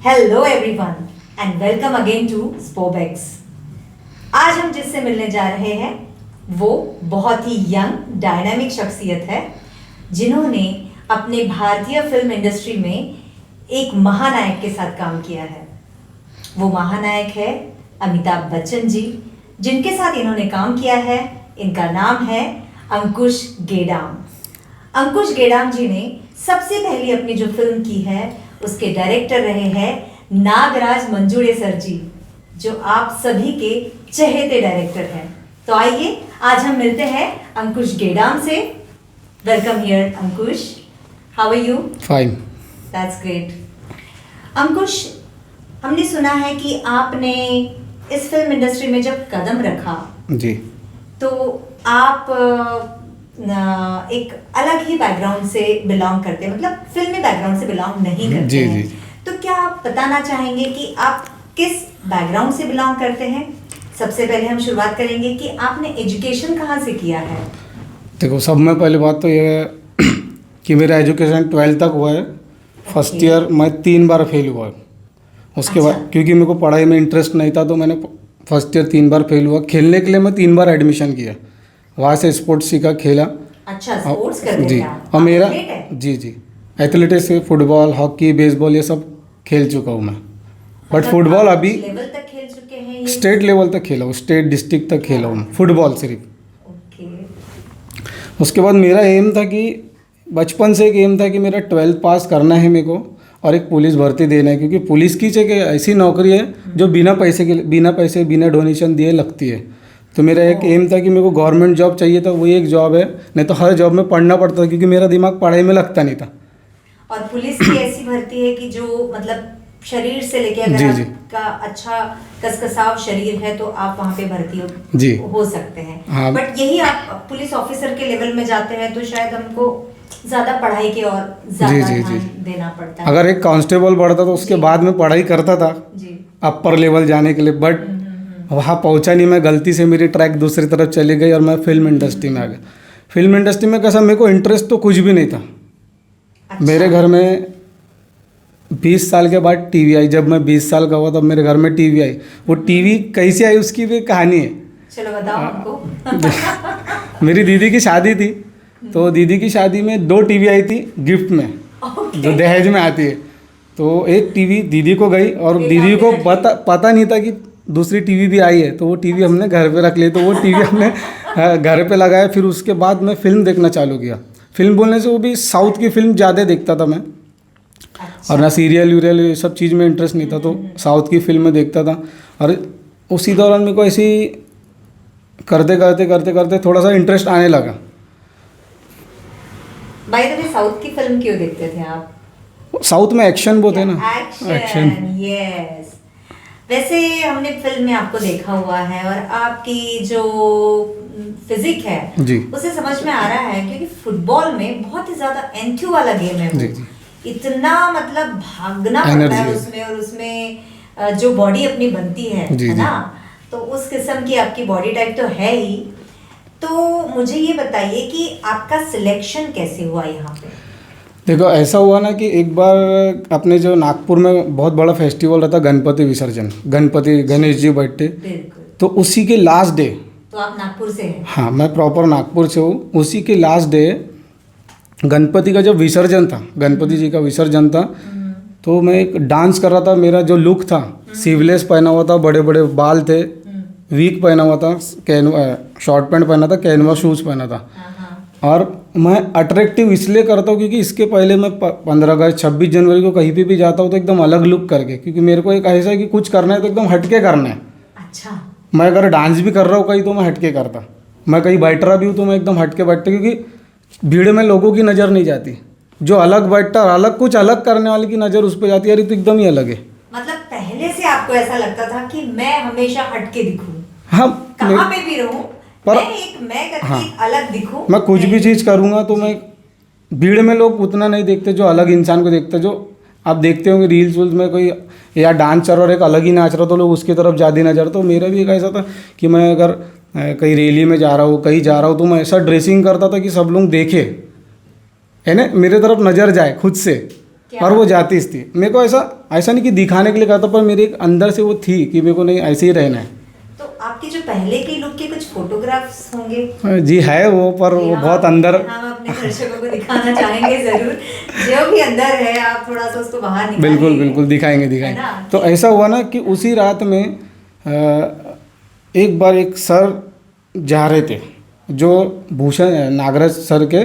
Hello everyone and welcome again to स्पोबेक्स। आज हम जिससे मिलने जा रहे हैं वो बहुत ही यंग डायनामिक शख्सियत है जिन्होंने अपने भारतीय फिल्म इंडस्ट्री में एक महानायक के साथ काम किया है। वो महानायक है अमिताभ बच्चन जी, जिनके साथ इन्होंने काम किया है। इनका नाम है अंकुश गेडाम। अंकुश गेडाम जी ने सबसे पहली अपनी जो फिल्म की है उसके डायरेक्टर रहे हैं नागराज मंजुळे सर जी, जो आप सभी के चहेते डायरेक्टर हैं। तो आइए आज हम मिलते हैं अंकुश गेडाम से। Welcome here Ankush, how are you? Fine. That's great. Ankush, हमने सुना है कि आपने इस फिल्म इंडस्ट्री में जब कदम रखा जी, तो आप एक अलग ही बैकग्राउंड से बिलोंग करते हैं, मतलब फिल्मी बैकग्राउंड से बिलोंग नहीं करते जी हैं। जी। तो क्या आप बताना चाहेंगे कि आप किस बैकग्राउंड से बिलोंग करते हैं? सबसे पहले हम शुरुआत करेंगे कि आपने एजुकेशन कहाँ से किया है? देखो, सब में पहली बात तो ये है कि मेरा एजुकेशन 12th तक हुआ है। फर्स्ट ईयर मैं 3 बार फेल हुआ। उसके बाद अच्छा। क्योंकि मेरे को पढ़ाई में इंटरेस्ट नहीं था तो मैंने फर्स्ट ईयर 3 बार फेल हुआ। खेलने के लिए मैं 3 बार एडमिशन किया, वहाँ से स्पोर्ट्स सीखा, खेला। अच्छा, स्पोर्ट्स करते जी, थे आप? और मेरा एथलीट है? जी एथलेटिक्स से फुटबॉल, हॉकी, बेसबॉल ये सब खेल चुका हूँ मैं। बट मतलब फुटबॉल आप अभी लेवल तक खेल चुके हैं? ये स्टेट लेवल तक खेला हूँ, स्टेट डिस्ट्रिक्ट तक खेला हूँ फुटबॉल सिर्फ। ओके। उसके बाद मेरा एम था कि बचपन से एक एम था कि मेरा 12th पास करना है मेरे को, और एक पुलिस भर्ती देना है, क्योंकि पुलिस की एक ऐसी नौकरी है जो बिना डोनेशन दिए लगती है। तो मेरा एक एम था कि मेरे को गवर्नमेंट जॉब चाहिए था, वही एक जॉब है। नहीं तो हर जॉब में पढ़ना पड़ता था क्योंकि मेरा दिमाग पढ़ाई में लगता नहीं था। और पुलिस की ऐसी भर्ती है कि जो मतलब शरीर से लेके अगर जी, जी। आपका अच्छा कसकसाव शरीर है तो आप वहाँ पे भर्ती जी। हो सकते हैं। हाँ। बट यही आप पुलिस ऑफिसर के लेवल में जाते हैं तो शायद हमको ज्यादा पढ़ाई की और ज्यादा जी। ध्यान देना पड़ता है। अगर एक कांस्टेबल बढ़ता तो उसके बाद में पढ़ाई करता था जी। अपर लेवल जाने के लिए, बट वहाँ पहुँचा नहीं मैं। गलती से मेरी ट्रैक दूसरी तरफ चली गई और मैं फिल्म इंडस्ट्री में आ गया। फिल्म इंडस्ट्री में कैसा, मेरे को इंटरेस्ट तो कुछ भी नहीं था। अच्छा। मेरे घर में 20 साल के बाद टीवी आई। जब मैं 20 साल का हुआ तब मेरे घर में टीवी आई। वो टीवी कैसे आई उसकी भी एक कहानी है। चलो बताओ हमको। मेरी दीदी की शादी थी, तो दीदी की शादी में 2 टीवी आई थी गिफ्ट में, जो दहेज में आती है। तो एक टीवी दीदी को गई और दीदी को पता नहीं था कि दूसरी टीवी भी आई है। तो वो टीवी हमने घर पे रख ली। तो वो टीवी हमने घर पे लगाया। फिर उसके बाद मैं फिल्म देखना चालू किया। फिल्म बोलने से वो भी साउथ की फिल्म ज़्यादा देखता था मैं। अच्छा। और ना सीरियल वीरियल ये सब चीज़ में इंटरेस्ट नहीं था, तो साउथ की फिल्म में देखता था। और उसी दौरान मेरे को ऐसे ही करते थोड़ा सा इंटरेस्ट आने लगा। बाय द वे, साउथ की फिल्म क्यों देखते थे आप? साउथ में एक्शन बहुत है ना। Action, yes. वैसे हमने फिल्म में आपको देखा हुआ है और आपकी जो फिजिक है जी। उसे समझ में आ रहा है, क्योंकि फुटबॉल में बहुत ही ज्यादा एंथ्यू वाला गेम है वो। जी, जी। इतना मतलब भागना पड़ता Energy है है। उसमें, और उसमें जो बॉडी अपनी बनती है जी, ना, तो उस किस्म की आपकी बॉडी टाइप तो है ही। तो मुझे ये बताइए कि आपका सिलेक्शन कैसे हुआ यहाँ पे? देखो, ऐसा हुआ ना कि एक बार अपने जो नागपुर में बहुत बड़ा फेस्टिवल रहता गणपति विसर्जन, गणेश जी बैठते, बिल्कुल। तो उसी के लास्ट डे। तो आप नागपुर से हैं? हाँ, मैं प्रॉपर नागपुर से हूँ। उसी के लास्ट डे गणपति का जब विसर्जन था, गणपति जी का विसर्जन था, तो मैं एक डांस कर रहा था। मेरा जो लुक था, स्लीवलेस पहना हुआ था, बड़े बड़े बाल थे, वीक पहना हुआ था, शॉर्ट पैंट पहना था, कैनवास शूज़ पहना था। और मैं अट्रैक्टिव इसलिए करता हूँ क्योंकि इसके पहले मैं 15 अगस्त 26 जनवरी को कहीं भी जाता हूँ तो एकदम अलग लुक करके, क्योंकि मेरे को एक ऐसा है कि कुछ करना है तो एकदम हटके करना है। अच्छा। मैं अगर डांस भी कर रहा हूँ कहीं तो मैं हटके करता, मैं कहीं बैठ रहा भी हूँ तो मैं एकदम हटके बैठता, क्योंकि भीड़ में लोगों की नज़र नहीं जाती। जो अलग बैठता और अलग कुछ अलग करने वाले की नज़र उस पर जाती है, अरे तो एकदम ही अलग है। मतलब पहले से आपको ऐसा लगता था कि मैं हमेशा हटके दिखूं, हाँ, कहाँ पे भी रहूं, पर मैं करके हाँ, अलग दिखूं। मैं कुछ भी चीज़ करूँगा तो मैं भीड़ में लोग उतना नहीं देखते जो अलग इंसान को देखते। जो आप देखते होंगे रील्स वील्स में, कोई या डांसर और एक अलग ही नाच रहा तो लोग उसकी तरफ ज़्यादा नज़र। तो मेरा भी एक ऐसा था कि मैं अगर कहीं रैली में जा रहा हूँ, कहीं जा रहा हूँ, तो मैं ऐसा ड्रेसिंग करता था कि सब लोग देखे, है ना, मेरे तरफ नज़र जाए खुद से। क्या और वो जाती थी। मेरे को ऐसा नहीं कि दिखाने के लिए करता, पर मेरे एक अंदर से वो थी कि मेरे को नहीं ऐसे ही रहना है। तो आपके जो पहले के लुक के कुछ फोटोग्राफ्स होंगे? जी है वो, पर जी, वो हाँ, बहुत अंदर। हम अपने दर्शकों को दिखाना चाहेंगे जरूर। जो भी अंदर है आप थोड़ा सा उसको बाहर निकालिए। बिल्कुल बिल्कुल दिखाएंगे है दिखाएंगे। ना? तो ऐसा हुआ ना कि उसी रात में एक बार एक सर जा रहे थे, जो भूषण नागराज सर के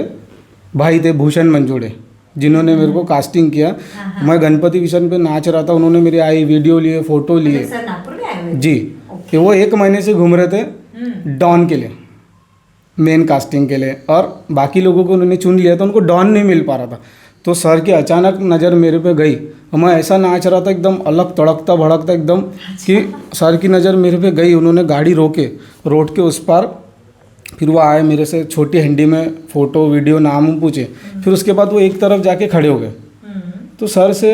भाई थे, भूषण मंजूड़े, जिन्होंने मेरे को कास्टिंग किया। हाँ। मैं गणपति विषन पे नाच रहा था, उन्होंने मेरी आई वीडियो लिए, फोटो लिए। मतलब सर नागपुर में आए हुए थे? जी। कि वो 1 महीने से घूम रहे थे डॉन के लिए, मेन कास्टिंग के लिए, और बाकी लोगों को उन्होंने चुन लिया था, उनको डॉन नहीं मिल पा रहा था। तो सर की अचानक नज़र मेरे पे गई, और मैं ऐसा नाच रहा था एकदम अलग तड़कता भड़कता एकदम, कि सर की नज़र मेरे पे गई। उन्होंने गाड़ी रोके, रोड के उस पार, फिर वो आए मेरे से छोटी हंडी में फ़ोटो वीडियो नाम पूछे। फिर उसके बाद वो एक तरफ जाके खड़े हो गए। तो सर से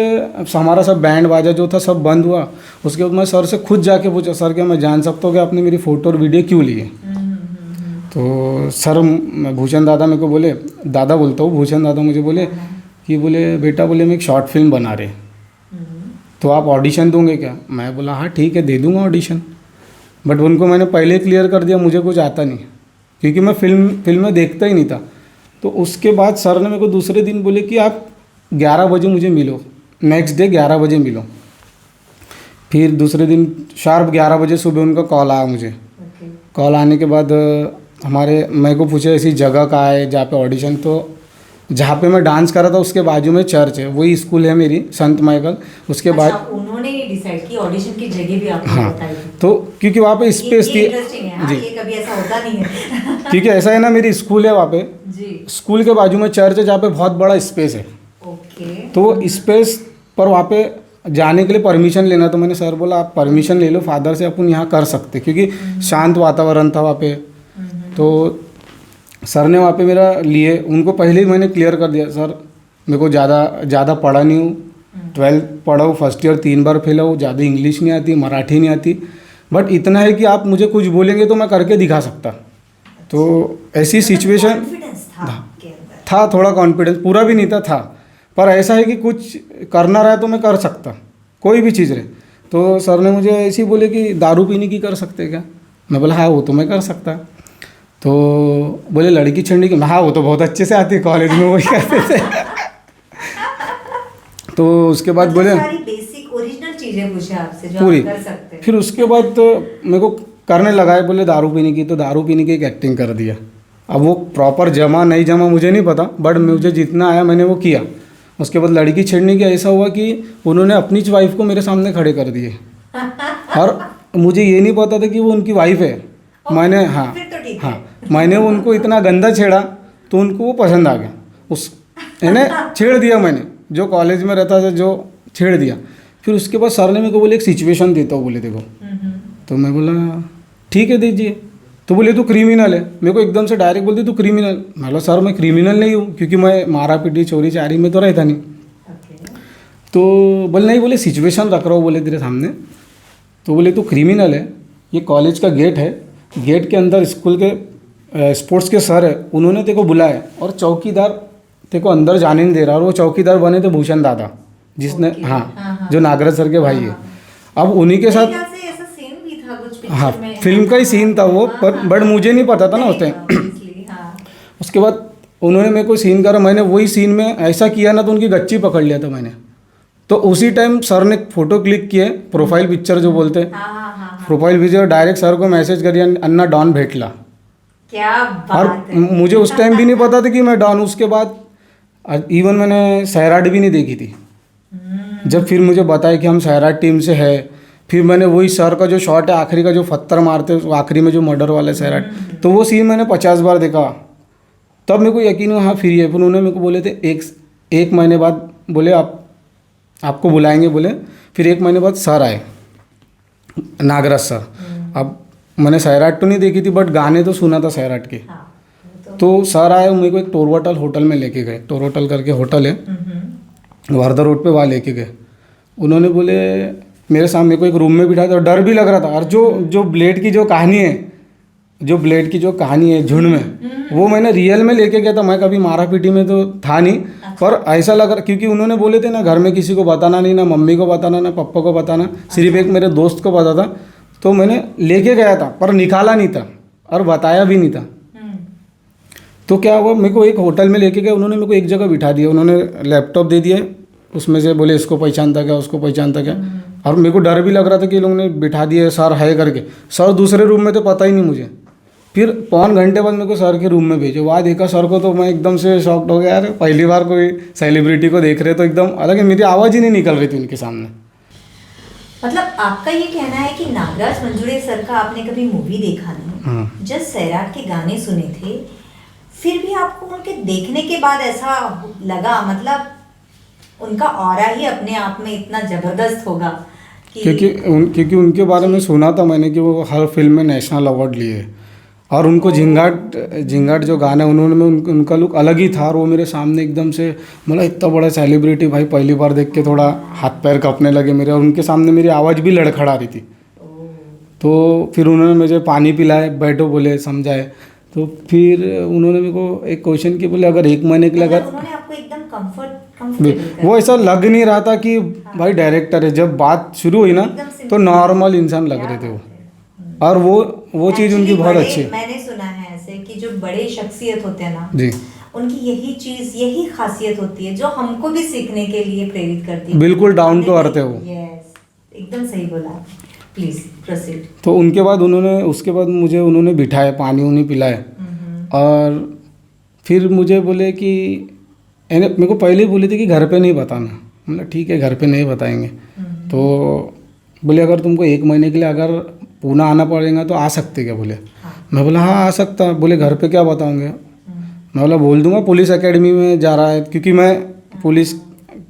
हमारा सब बैंड बाजा जो था सब बंद हुआ। उसके बाद मैं सर से खुद जाके पूछा, सर क्या मैं जान सकता हूँ कि आपने मेरी फ़ोटो और वीडियो क्यों ली है? तो सर भूषण दादा मेरे को बोले, दादा बोलता हूँ, भूषण दादा मुझे बोले कि बोले बेटा, बोले मैं एक शॉर्ट फिल्म बना रहे, तो आप ऑडिशन दोगे क्या? मैं बोला हाँ ठीक है, दे दूँगा ऑडिशन। बट उनको मैंने पहले क्लियर कर दिया मुझे कुछ आता नहीं, क्योंकि मैं फिल्में देखता ही नहीं था। तो उसके बाद सर ने मेरे को दूसरे दिन बोले कि आप 11 बजे मुझे मिलो, नेक्स्ट डे 11 बजे मिलो। फिर दूसरे दिन शार्प 11 बजे सुबह उनका कॉल आया मुझे। कॉल आने के बाद मेरे को पूछे ऐसी जगह कहाँ है जहाँ पे ऑडिशन, तो जहाँ पे मैं डांस कर रहा था उसके बाजू में चर्च है, वही स्कूल है मेरी, संत माइकल। उसके बाद उन्होंने ये डिसाइड की ऑडिशन की जगह भी आपको हाँ, बताई थी? तो क्योंकि वहाँ पे स्पेस थी। इंटरेस्टिंग है, हाँ, जी, ये कभी ऐसा होता नहीं है। क्योंकि ऐसा है ना, मेरी स्कूल है वहाँ पे, जी, स्कूल के बाजू में चर्च है जहाँ पे बहुत बड़ा स्पेस है। ओके। तो स्पेस पर वहाँ पे जाने के लिए परमिशन लेना, तो मैंने सर बोला आप परमिशन ले लो फादर से, अपन यहाँ कर सकते, क्योंकि शांत वातावरण था वहाँ पे। तो सर ने वहाँ पे मेरा लिए, उनको पहले ही मैंने क्लियर कर दिया, सर मेरे को ज़्यादा पढ़ा नहीं हूँ, 12th पढ़ा हूँ, फर्स्ट ईयर 3 बार फेल हूँ, ज़्यादा इंग्लिश नहीं आती, मराठी नहीं आती, बट इतना है कि आप मुझे कुछ बोलेंगे तो मैं करके दिखा सकता। तो ऐसी सिचुएशन कॉन्फिडेंस था आपके अंदर? था, थोड़ा कॉन्फिडेंस, पूरा भी नहीं था, पर ऐसा है कि कुछ करना रहा तो मैं कर सकता, कोई भी चीज़ रहे। तो सर ने मुझे ऐसे ही बोले कि दारू पीने की कर सकते क्या? मैं बोला हाँ वो तो मैं कर सकता। तो बोले लड़की छेड़ने की, हाँ वो तो बहुत अच्छे से आती है, कॉलेज में वही करते थे। तो उसके बाद बोले सारी बेसिक ओरिजिनल चीजें पूछे आपसे जो पूरी। आप कर सकते हैं। फिर उसके बाद तो मेरे को करने लगा है, बोले दारू पीने की, तो दारू पीने की एक एक्टिंग कर दिया। अब वो प्रॉपर जमा नहीं जमा मुझे नहीं पता, बट मुझे जितना आया मैंने वो किया। उसके बाद लड़की छेड़ने की ऐसा हुआ कि उन्होंने अपनी वाइफ को मेरे सामने खड़े कर दिए, और मुझे ये नहीं पता था कि वो उनकी वाइफ है। मैंने हाँ मैंने उनको इतना गंदा छेड़ा तो उनको वो पसंद आ गया, इन्हें छेड़ दिया मैंने, जो कॉलेज में रहता था जो छेड़ दिया। फिर उसके बाद सर ने मेरे को बोले एक सिचुएशन देता हूँ, बोले देखो। तो मैं बोला ठीक है दीजिए। तो बोले तू क्रिमिनल है, मेरे को एकदम से डायरेक्ट बोलते तू क्रिमिनल। मैं बोला सर मैं क्रिमिनल नहीं हूँ, क्योंकि मैं मारा पीटी चोरी चारी में तो रहता नहीं। तो बोले नहीं, बोले सिचुएशन रख रहा हूँ बोले तेरे सामने। तो बोले तू क्रिमिनल है, ये कॉलेज का गेट है, गेट के अंदर स्कूल के स्पोर्ट्स के सर है, उन्होंने तेरे को बुलाया, और चौकीदार तेरे को अंदर जाने नहीं दे रहा, और वो चौकीदार बने थे भूषण दादा, जिसने हाँ जो नागराज सर के भाई है। अब उन्हीं के साथ ऐसा सीन भी था कुछ पिक्चर हाँ में, फिल्म का ही सीन था वो, पर बट मुझे नहीं पता था ना उस टाइम। उसके बाद उन्होंने मेरे को सीन करा, मैंने वही सीन में ऐसा किया ना तो उनकी गच्ची पकड़ लिया था मैंने। तो उसी टाइम सर ने फ़ोटो क्लिक किए, प्रोफाइल पिक्चर जो बोलते हैं, प्रोफाइल पिक्चर, डायरेक्ट सर को मैसेज करिए अन्ना डॉन भेटला। क्या और बात है। मुझे उस टाइम भी नहीं पता था कि मैं डॉन। उसके बाद इवन मैंने सैराट भी नहीं देखी थी। जब फिर मुझे बताया कि हम सैराट टीम से है, फिर मैंने वही सर का जो शॉट है आखिरी का, जो पत्थर मारते हैं आखिरी में, जो मर्डर वाला सैराट, तो वो सीन मैंने 50 बार देखा। तब मेरे को यकीन हुआ हाँ फिर ये। फिर उन्होंने मेरे को बोले थे एक महीने बाद बोले आपको बुलाएंगे बोले। फिर 1 महीने बाद सर आए, नागराज सर। अब मैंने सैराट तो नहीं देखी थी, बट गाने तो सुना था सैराट के। तो सर आए, मेरे को एक टोरवोटल होटल में लेके गए, टोरवोटल करके होटल है वारदा रोड पे, वहाँ लेके गए। उन्होंने बोले मेरे सामने को एक रूम में बिठाया था, डर भी लग रहा था। और जो ब्लेड की जो कहानी है, झुंड में, वो मैंने रियल में लेके गया था। मैं कभी मारा पीटी में तो था नहीं, पर ऐसा लग रहा, क्योंकि उन्होंने बोले थे ना घर में किसी को बताना नहीं, ना मम्मी को बताना, ना पापा को बताना, सिर्फ एक मेरे दोस्त को पता था। तो मैंने लेके गया था पर निकाला नहीं था और बताया भी नहीं था। तो क्या हुआ, मेरे को एक होटल में लेके गए, उन्होंने मेरे को एक जगह बिठा दिया, उन्होंने लैपटॉप दे दिया, उसमें से बोले इसको पहचानता क्या, उसको पहचानता क्या। और मेरे को डर भी लग रहा था कि लोगों ने बिठा दिया सर है करके। सर दूसरे रूम में तो पता ही नहीं मुझे। फिर पौन घंटे बाद मेरे को सर के रूम में भेजो, वहाँ देखा सर को तो मैं एकदम से शॉक्ड हो गया, यार पहली बार कोई सेलिब्रिटी को देख रहे तो एकदम अलग है, मेरी आवाज़ ही नहीं निकल रही थी उनके सामने। मतलब आपका ये कहना है कि नागराज मंजुळे सर का आपने कभी मूवी देखा नहीं, हाँ। जब सैराट के गाने सुने थे, फिर भी आपको उनके देखने के बाद ऐसा लगा, मतलब उनका ऑरा ही अपने आप में इतना जबरदस्त होगा कि क्योंकि उनके बारे में सुना था मैंने कि वो हर फिल्म में नेशनल अवार्ड लिए, और उनको झिंगाट जो गाना है उन्होंने उनका लुक अलग ही था। और वो मेरे सामने एकदम से, मतलब इतना बड़ा सेलिब्रिटी भाई पहली बार देख के थोड़ा हाथ पैर कांपने लगे मेरे, और उनके सामने मेरी आवाज़ भी लड़खड़ा रही थी। तो फिर उन्होंने मुझे पानी पिलाए, बैठो बोले, समझाए। तो फिर उन्होंने मेरे को एक क्वेश्चन किया, बोले अगर 1 महीने के लिए अगर उन्होंने आपको एकदम कंफर्टेबल वो ऐसा लग नहीं रहा था कि भाई डायरेक्टर है। जब बात शुरू हुई ना तो नॉर्मल इंसान लग रहे थे वो, और वो चीज़ उनकी बहुत अच्छी है। मैंने सुना है ऐसे कि जो बड़े शख्सियत होते हैं ना जी, उनकी यही खासियत होती है जो हमको भी सीखने के लिए प्रेरित करती है। बिल्कुल डाउन टू अर्थ है वो। यस, एकदम सही बोला। Please proceed. तो उसके बाद मुझे उन्होंने बिठाया, पानी उन्हीं पिलाए, और फिर मुझे बोले कि मेरे को पहले ही बोले थे कि घर पे नहीं बताना। मतलब ठीक है, घर पे नहीं बताएंगे। तो बोले अगर तुमको 1 महीने के लिए अगर पूना आना पड़ेगा तो आ सकते क्या, बोले। मैं बोला हाँ आ सकता। बोले घर पे क्या बताऊँगे। मैं बोला बोल दूंगा पुलिस एकेडमी में जा रहा है, क्योंकि मैं पुलिस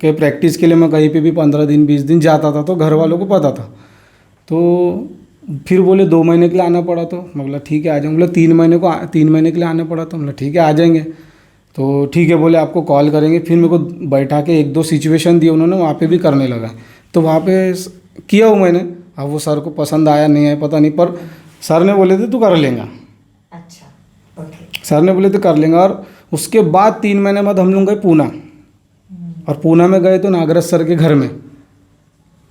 के प्रैक्टिस के लिए मैं कहीं पे भी 15 दिन 20 दिन जाता था, तो घर वालों को पता था। तो फिर बोले 2 महीने के लिए आना पड़ा, तो मैं बोला ठीक है आ जाऊँगा। बोले 3 महीने के लिए आना पड़ा, तो मैं बोला ठीक है आ जाएंगे। तो ठीक है बोले आपको कॉल करेंगे। फिर मेरे को बैठा के 1-2 सिचुएशन दिए उन्होंने, वहाँ पे भी करने लगा। तो वहाँ पे किया हूँ मैंने। अब वो सर को पसंद आया नहीं आया पता नहीं, पर सर ने बोले थे तू कर लेगा। अच्छा, ओके। सर ने बोले तो कर लेंगे। और उसके बाद 3 महीने बाद हम लोग गए पूना, और पूना में गए तो नागराज सर के घर में,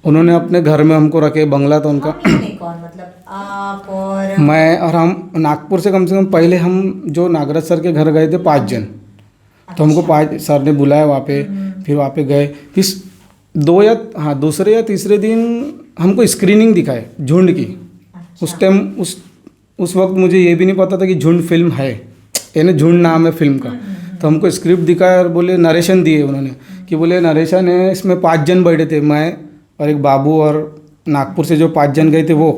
उन्होंने अपने घर में हमको रखे, बंगला था उनका। कौन, मतलब आप और मैं और हम नागपुर से कम पहले हम जो नागराज सर के घर गए थे 5 जन। तो हमको 5 सर ने बुलाया वहाँ पे। फिर वहाँ पे गए, फिर दूसरे या तीसरे दिन हमको स्क्रीनिंग दिखाए झुंड की। उस टाइम उस वक्त मुझे ये भी नहीं पता था कि झुंड फिल्म है, यानी झुंड नाम है फिल्म का। तो हमको स्क्रिप्ट दिखाया और बोले नरेशन दिए उन्होंने, कि बोले नरेशन है, इसमें 5 जन बैठे थे, मैं और एक बाबू और नागपुर से जो 5 जन गए थे वो,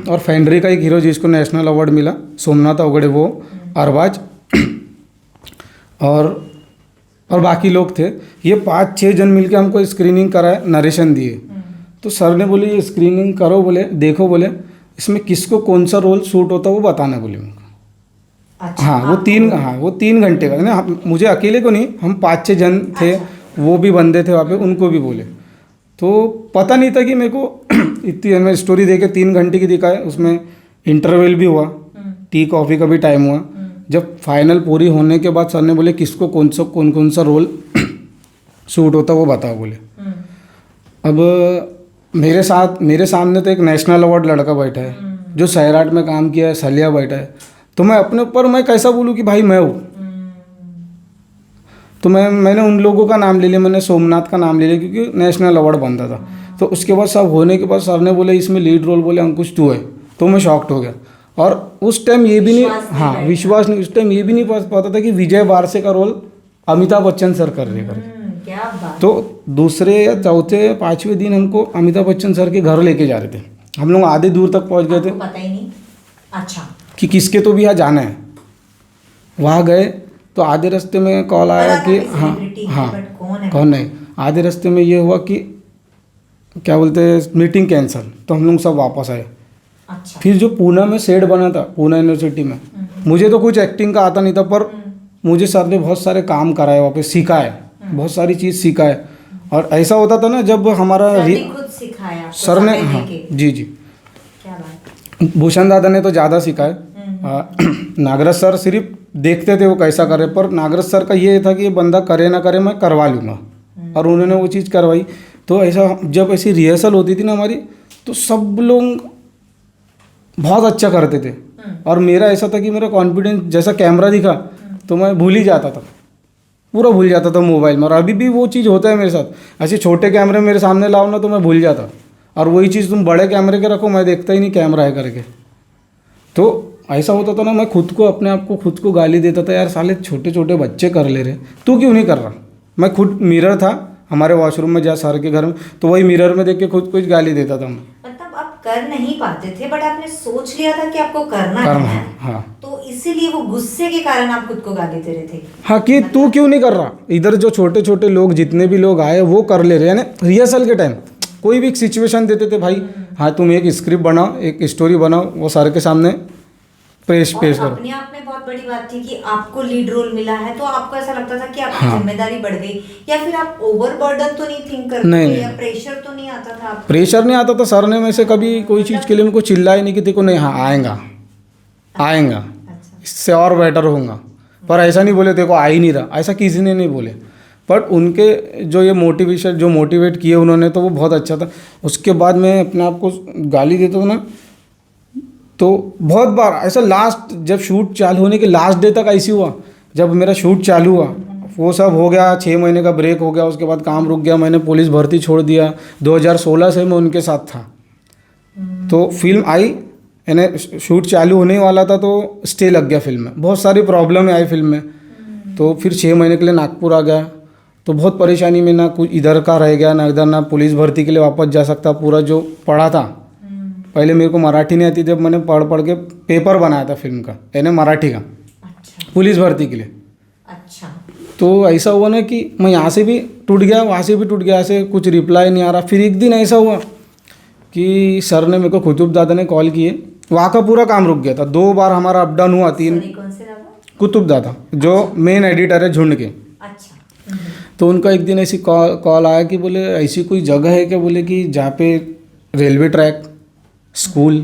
और फैंड्री का एक हीरो जिसको नेशनल अवार्ड मिला, सोमनाथ अवगड़े, वो अरबाज, और बाकी लोग थे। ये 5-6 जन मिलके हमको स्क्रीनिंग कराए, नरेशन दिए। तो सर ने बोले ये स्क्रीनिंग करो, बोले देखो, बोले इसमें किसको कौन सा रोल सूट होता है वो बताना, बोले उनको। अच्छा, हाँ वो 3 घंटे का ना, मुझे अकेले को नहीं, हम 5-6 जन थे। अच्छा। वो भी बंदे थे वहाँ पे, उनको भी बोले। तो पता नहीं था कि मेरे को इतनी हमें स्टोरी दे के 3 घंटे की दिखाए। उसमें इंटरवल भी हुआ, टी कॉफ़ी का भी टाइम हुआ। जब फाइनल पूरी होने के बाद सर ने बोले किसको कौन सा रोल सूट होता वो बताओ, बोले। अब मेरे सामने तो एक नेशनल अवार्ड लड़का बैठा है, जो सैराट में काम किया है, सलिया बैठा है। तो मैं अपने ऊपर मैं कैसा बोलूँ कि भाई मैं हूँ। तो मैंने उन लोगों का नाम ले लिया, मैंने सोमनाथ का नाम ले लिया, क्योंकि नेशनल अवार्ड बनता था। तो उसके बाद सब होने के बाद सर ने बोले इसमें लीड रोल, बोले अंकुश तू है। तो मैं शॉक्ड हो गया। और उस टाइम ये भी नहीं, विश्वास नहीं, उस टाइम ये भी नहीं पता था कि विजय बारसे का रोल अमिताभ बच्चन सर कर रहे करके। क्या बात। तो दूसरे या चौथे 5वें दिन हमको अमिताभ बच्चन सर के घर लेके जा रहे थे। हम लोग आधे दूर तक पहुंच गए थे, पता ही नहीं। अच्छा, कि किसके तो भी यहाँ जाना है। वहाँ गए तो आधे रास्ते में कॉल आया कि हाँ कौन नहीं। आधे रास्ते में ये हुआ कि क्या बोलते हैं मीटिंग कैंसिल। तो हम लोग सब वापस आए। अच्छा। फिर जो पूना में सेट बना था, पूना यूनिवर्सिटी में, मुझे तो कुछ एक्टिंग का आता नहीं था, पर मुझे सर ने बहुत सारे काम कराए, वहाँ पे सीखा है, बहुत सारी चीज़ सीखा है। और ऐसा होता था ना जब हमारा खुद सिखाया सर ने, हाँ जी, क्या बात। भूषण दादा ने तो ज़्यादा सीखा है। नागराज सर सिर्फ देखते थे वो कैसा करे, पर नागराज सर का ये था कि ये बंदा करे ना करे मैं करवा लूँगा, और उन्होंने वो चीज़ करवाई। तो ऐसा जब ऐसी रिहर्सल होती थी ना हमारी, तो सब लोग बहुत अच्छा करते थे, और मेरा ऐसा था कि मेरा कॉन्फिडेंस जैसा कैमरा दिखा तो मैं भूल ही जाता था, पूरा भूल जाता था मोबाइल में। और अभी भी वो चीज़ होता है मेरे साथ, ऐसे छोटे कैमरे मेरे सामने लाओ ना तो मैं भूल जाता, और वही चीज़ तुम बड़े कैमरे के रखो मैं देखता ही नहीं कैमरा है करके। तो ऐसा होता था ना, मैं खुद को अपने आप को खुद को गाली देता था, यार साले छोटे छोटे बच्चे कर ले रहे, तू क्यों नहीं कर रहा। मैं खुद मिरर था हमारे वॉशरूम में जहाँ सर के घर में, तो वही मिरर में देख के खुद को गाली देता था मैं। मतलब आप कर नहीं पाते थे, बट आपने सोच लिया था कि आपको करना करना है, हाँ। तो इसीलिए वो गुस्से के कारण आप खुद को गाली दे रहे थे। हाँ कि तू क्यों नहीं कर रहा, इधर जो छोटे छोटे लोग जितने भी लोग आए वो कर ले रहे हैं। यानी रिहर्सल के टाइम कोई भी सिचुएशन देते थे, भाई हाँ तुम एक स्क्रिप्ट बनाओ, एक स्टोरी बनाओ, वो सर के सामने पेश और करो। अपने आप में बहुत बड़ी बात थी कि आपको लीड रोल मिला है, तो आपको ऐसा लगता था कि आपकी हाँ। जिम्मेदारी बढ़ गई, या फिर आप ओवर बर्डन तो नहीं थिंक करते नहीं, थे, नहीं। या प्रेशर तो नहीं आता था आपको? प्रेशर नहीं आता था, सर ने वैसे कभी कोई चीज़ के लिए मेरे को चिल्लाया नहीं कि देखो नहीं हाँ आएगा आएगा, अच्छा। इससे और बेटर होऊंगा, पर ऐसा नहीं बोले देखो आ ही नहीं रहा, ऐसा किसी ने नहीं बोले। बट उनके जो ये मोटिवेशन जो मोटिवेट किए उन्होंने, तो वो बहुत अच्छा था। उसके बाद मैं अपने आप को गाली देता हूँ ना, तो बहुत बार ऐसा लास्ट जब शूट चालू होने के लास्ट डे तक ऐसी हुआ, जब मेरा शूट चालू हुआ वो सब हो गया, 6 महीने का ब्रेक हो गया, उसके बाद काम रुक गया, मैंने पुलिस भर्ती छोड़ दिया, 2016 से मैं उनके साथ था। तो फिल्म आई, यानी शूट चालू होने वाला था, तो स्टे लग गया फिल्म में, बहुत सारी प्रॉब्लम आई फिल्म में। तो फिर 6 महीने के लिए नागपुर आ गया, तो बहुत परेशानी में, ना कुछ इधर का रह गया ना इधर, ना पुलिस भर्ती के लिए वापस जा सकता, पूरा जो पढ़ा था। पहले मेरे को मराठी नहीं आती, जब मैंने पढ़ के पेपर बनाया था फिल्म का, यानी मराठी का, अच्छा पुलिस भर्ती के लिए। अच्छा। तो ऐसा हुआ ना कि मैं यहाँ से भी टूट गया, वहाँ से भी टूट गया, ऐसे कुछ रिप्लाई नहीं आ रहा। फिर एक दिन ऐसा हुआ कि सर ने मेरे को कुतुब दादा ने कॉल किए, वहाँ का पूरा काम रुक गया था, 2 बार हमारा अप डाउन हुआ, 3। सॉरी, कौन से दादा? कुतुब दादा जो मेन एडिटर है झुंड के। अच्छा। तो उनका एक दिन ऐसी कॉल आया कि बोले ऐसी कोई जगह है क्या, बोले कि जहाँ पे रेलवे ट्रैक, स्कूल,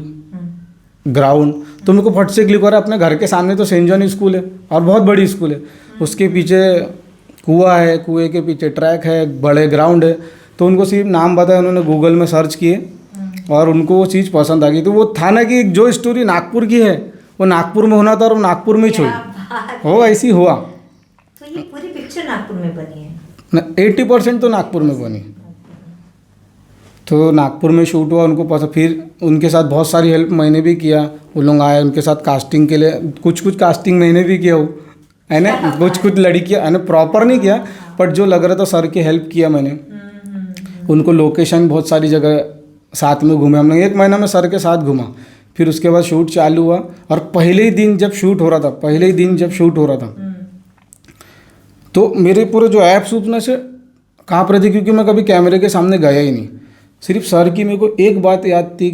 ग्राउंड। तो मेरे को फट से क्लिक हो रहा है, अपने घर के सामने तो सेंट जॉन स्कूल है और बहुत बड़ी स्कूल है, उसके पीछे कुआं है, कुएं के पीछे ट्रैक है, बड़े ग्राउंड है। तो उनको सिर्फ नाम बताया, उन्होंने गूगल में सर्च किए और उनको वो चीज़ पसंद आ गई। तो वो था ना कि जो स्टोरी नागपुर की है वो नागपुर में होना था, और वो नागपुर में ही छोड़ी, वो ऐसी हुआ। तो ये पूरी पिक्चर नागपुर में बनी है? 80% तो नागपुर में बनी। तो नागपुर में शूट हुआ, उनको पसंद, फिर उनके साथ बहुत सारी हेल्प मैंने भी किया, वो लोग आए उनके साथ कास्टिंग के लिए, कुछ कास्टिंग मैंने भी किया हो, है ना, कुछ लड़कियाँ, है ना, प्रॉपर नहीं किया, बट जो लग रहा था सर की हेल्प किया मैंने। उनको लोकेशन बहुत सारी जगह साथ में घूमे हम लोग, 1 महीना में सर के साथ घूमा। फिर उसके बाद शूट चालू हुआ, और पहले ही दिन जब शूट हो रहा था तो मेरे पूरे जो ऐप्स उतने से काँप रहे थे, क्योंकि मैं कभी कैमरे के सामने गया ही नहीं। सिर्फ सर की मेरे को एक बात याद थी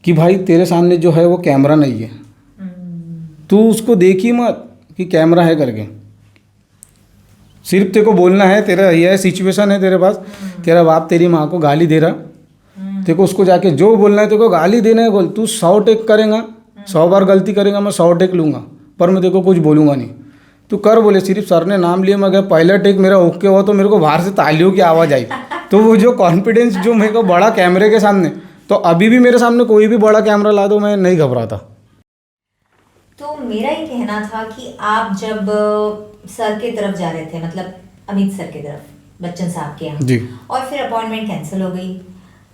कि भाई तेरे सामने जो है वो कैमरा नहीं है, तू उसको देखी मत कि कैमरा है करके, सिर्फ तेरे को बोलना है, तेरा यह सिचुएशन है तेरे पास, तेरा बाप तेरी माँ को गाली दे रहा, तेरे को उसको जाके जो बोलना है, तेरे को गाली देना है, बोल, तू 100 टेक करेगा, 100 बार गलती करेगा, मैं 100 टेक लूँगा, पर मैं तेरे को कुछ बोलूँगा नहीं, तू कर। बोले सिर्फ सर ने नाम लिया, मैं गया, पहला टेक मेरा ओके हुआ तो मेरे को बाहर से तालियों की आवाज़ आई। तो वो जो कॉन्फिडेंस जो मेरे को बड़ा कैमरे के सामने, तो अभी भी मेरे सामने कोई भी बड़ा कैमरा ला दो मैं नहीं घबराता। तो मेरा ये कहना था कि आप जब सर के तरफ जा रहे थे, मतलब अमित सर की तरफ, बच्चन साहब के यहाँ जी, और फिर अपॉइंटमेंट कैंसिल हो गई,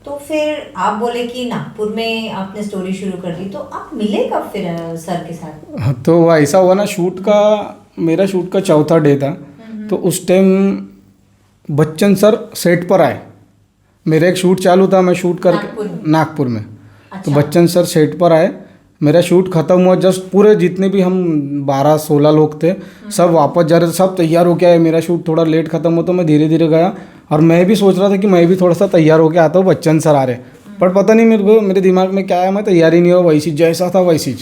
तो फिर आप बोले कि नागपुर में आपने स्टोरी शुरू कर दी, तो आप मिले कब फिर सर के साथ? तो वो ऐसा हुआ ना, मेरा शूट का 4था डे था, तो उस टाइम बच्चन सर सेट पर आए, मेरा एक शूट चालू था, मैं शूट करके नागपुर में। अच्छा। तो बच्चन सर सेट पर आए, मेरा शूट ख़त्म हुआ, जस्ट पूरे जितने भी हम 12-16 लोग थे सब वापस जा रहे थे, सब तैयार हो के आए। मेरा शूट थोड़ा लेट ख़त्म हुआ तो मैं धीरे धीरे गया, और मैं भी सोच रहा था कि मैं भी थोड़ा सा तैयार होके आता हूँ, बच्चन सर आ रहे, पर पता नहीं मेरे दिमाग में क्या आया, मैं तैयारी नहीं हुआ, वैसी जैसा था वैसी।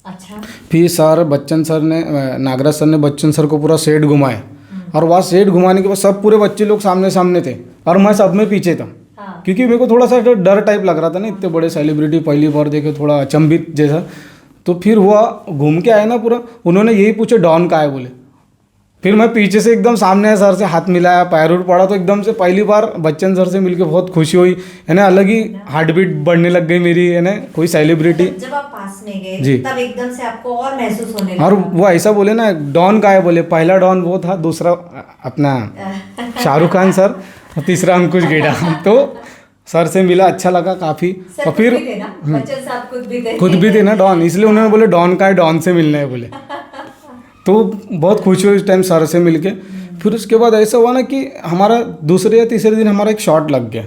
अच्छा। फिर बच्चन सर ने, नागराज सर ने बच्चन सर को पूरा सेट घुमाए, और वहाँ सेट घुमाने के बाद सब पूरे बच्चे लोग सामने थे, और मैं सब में पीछे था। क्योंकि मेरे को थोड़ा सा डर टाइप लग रहा था ना, इतने बड़े सेलिब्रिटी पहली बार देखे, थोड़ा अचंभित जैसा। तो फिर हुआ घूम के आए ना पूरा, उन्होंने यही पूछे डॉन का है बोले। फिर मैं पीछे से एकदम सामने आया, सर से हाथ मिलाया, पैर उड़ पड़ा, तो एकदम से पहली बार बच्चन सर से मिलके बहुत खुशी हुई है ना, अलग ही हार्ट बीट बढ़ने लग गई मेरी है ना, कोई सेलिब्रिटी। जब आप पास में गए जी। तब एकदम से आपको और महसूस होने लगा। और वो ऐसा बोले ना डॉन का है बोले, पहला डॉन वो था, दूसरा अपना शाहरुख खान सर, और तीसरा अंकुश गेड़ा। तो सर से मिला, अच्छा लगा काफ़ी। सर और फिर खुद भी थे ना, बच्चन साहब खुद भी थे ना डॉन, इसलिए उन्होंने बोले डॉन का है, डॉन से मिलना है बोले। तो बहुत खुशी हुई उस टाइम सर से मिलके। फिर उसके बाद ऐसा हुआ ना कि हमारा दूसरे या तीसरे दिन हमारा एक शॉट लग गया,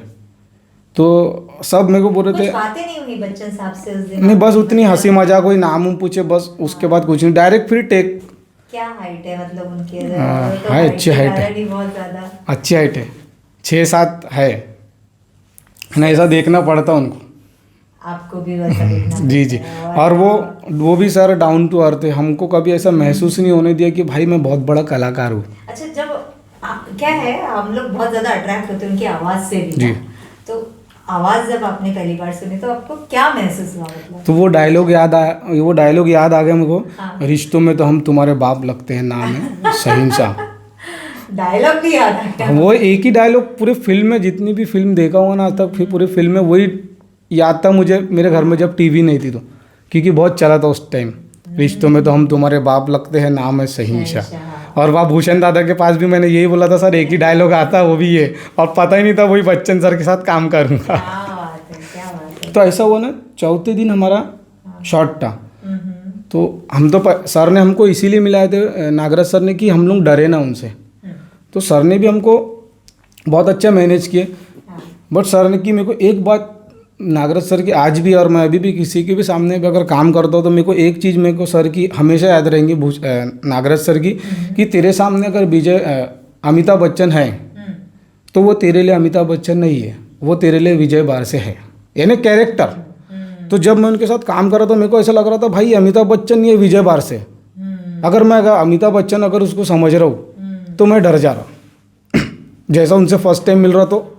तो सब मेरे को बोल रहे कुछ थे। बातें नहीं हुई बच्चन साहब से उस दिन? नहीं, बस उतनी हंसी मजाक, कोई नाम उम पूछे बस, उसके बाद कुछ नहीं, डायरेक्ट फिर टेक। क्या हाइट है मतलब उनकी? हाँ, तो है, अच्छी हाइट है। already बहुत ज्यादा। अच्छी हाइट है, 6-7 है ना, ऐसा देखना पड़ता उनको। आपको भी वैसा देखना जी जी। पड़ता है। और वो भी सर डाउन टू अर्थ है, हमको कभी ऐसा महसूस नहीं होने दिया कि भाई मैं बहुत बड़ा कलाकार हूँ। अच्छा, जब क्या है, हम लोग बहुत ज्यादा अट्रैक्ट होते हैं उनकी आवाज से भी जी। ना। तो आवाज जब आपने पहली बार सुनी तो आपको क्या महसूस हुआ मतलब? तो वो डायलॉग याद आ गया मेरे को, हाँ। रिश्तों में तो हम तुम्हारे बाप लगते हैं, नाम है शहींशाह। डायलॉग भी याद आ गया? वो एक ही डायलॉग पूरे फिल्म में, जितनी भी फिल्म देखा हुआ ना आज तक, फिर पूरी फिल्म में वही याद था मुझे, मेरे घर में जब टीवी नहीं थी तो, क्योंकि बहुत चला था उस टाइम, रिश्तों में तो हम तुम्हारे बाप लगते हैं, नाम है शहींशाह। और वहाँ भूषण दादा के पास भी मैंने यही बोला था, सर एक ही डायलॉग आता है वो भी ये, और पता ही नहीं था वही बच्चन सर के साथ काम करूँगा। क्या बात है, क्या बात है। तो ऐसा हुआ ना, चौथे दिन हमारा शॉट था, हम्म, तो हम तो सर ने हमको इसीलिए मिलाए थे, नागराज सर ने, कि हम लोग डरे ना उनसे। तो सर ने भी हमको बहुत अच्छा मैनेज किए। बट सर ने कि मेरे को एक बात नागराज सर की आज भी, और मैं अभी भी किसी के भी सामने भी अगर काम करता हूँ तो मेरे को एक चीज़ मेरे को सर की हमेशा याद रहेंगी, नागराज सर की, कि तेरे सामने अगर अमिताभ बच्चन है तो वो तेरे लिए अमिताभ बच्चन नहीं है, वो तेरे लिए विजय बारसे है, यानी कैरेक्टर। तो जब मैं उनके साथ काम कर रहा था मेरे को ऐसा लग रहा था भाई अमिताभ बच्चन नहीं है, विजय बारसे। अगर मैं अमिताभ बच्चन अगर उसको समझ रहा हूँ तो मैं डर जा रहा। जैसा उनसे फर्स्ट टाइम मिल रहा तो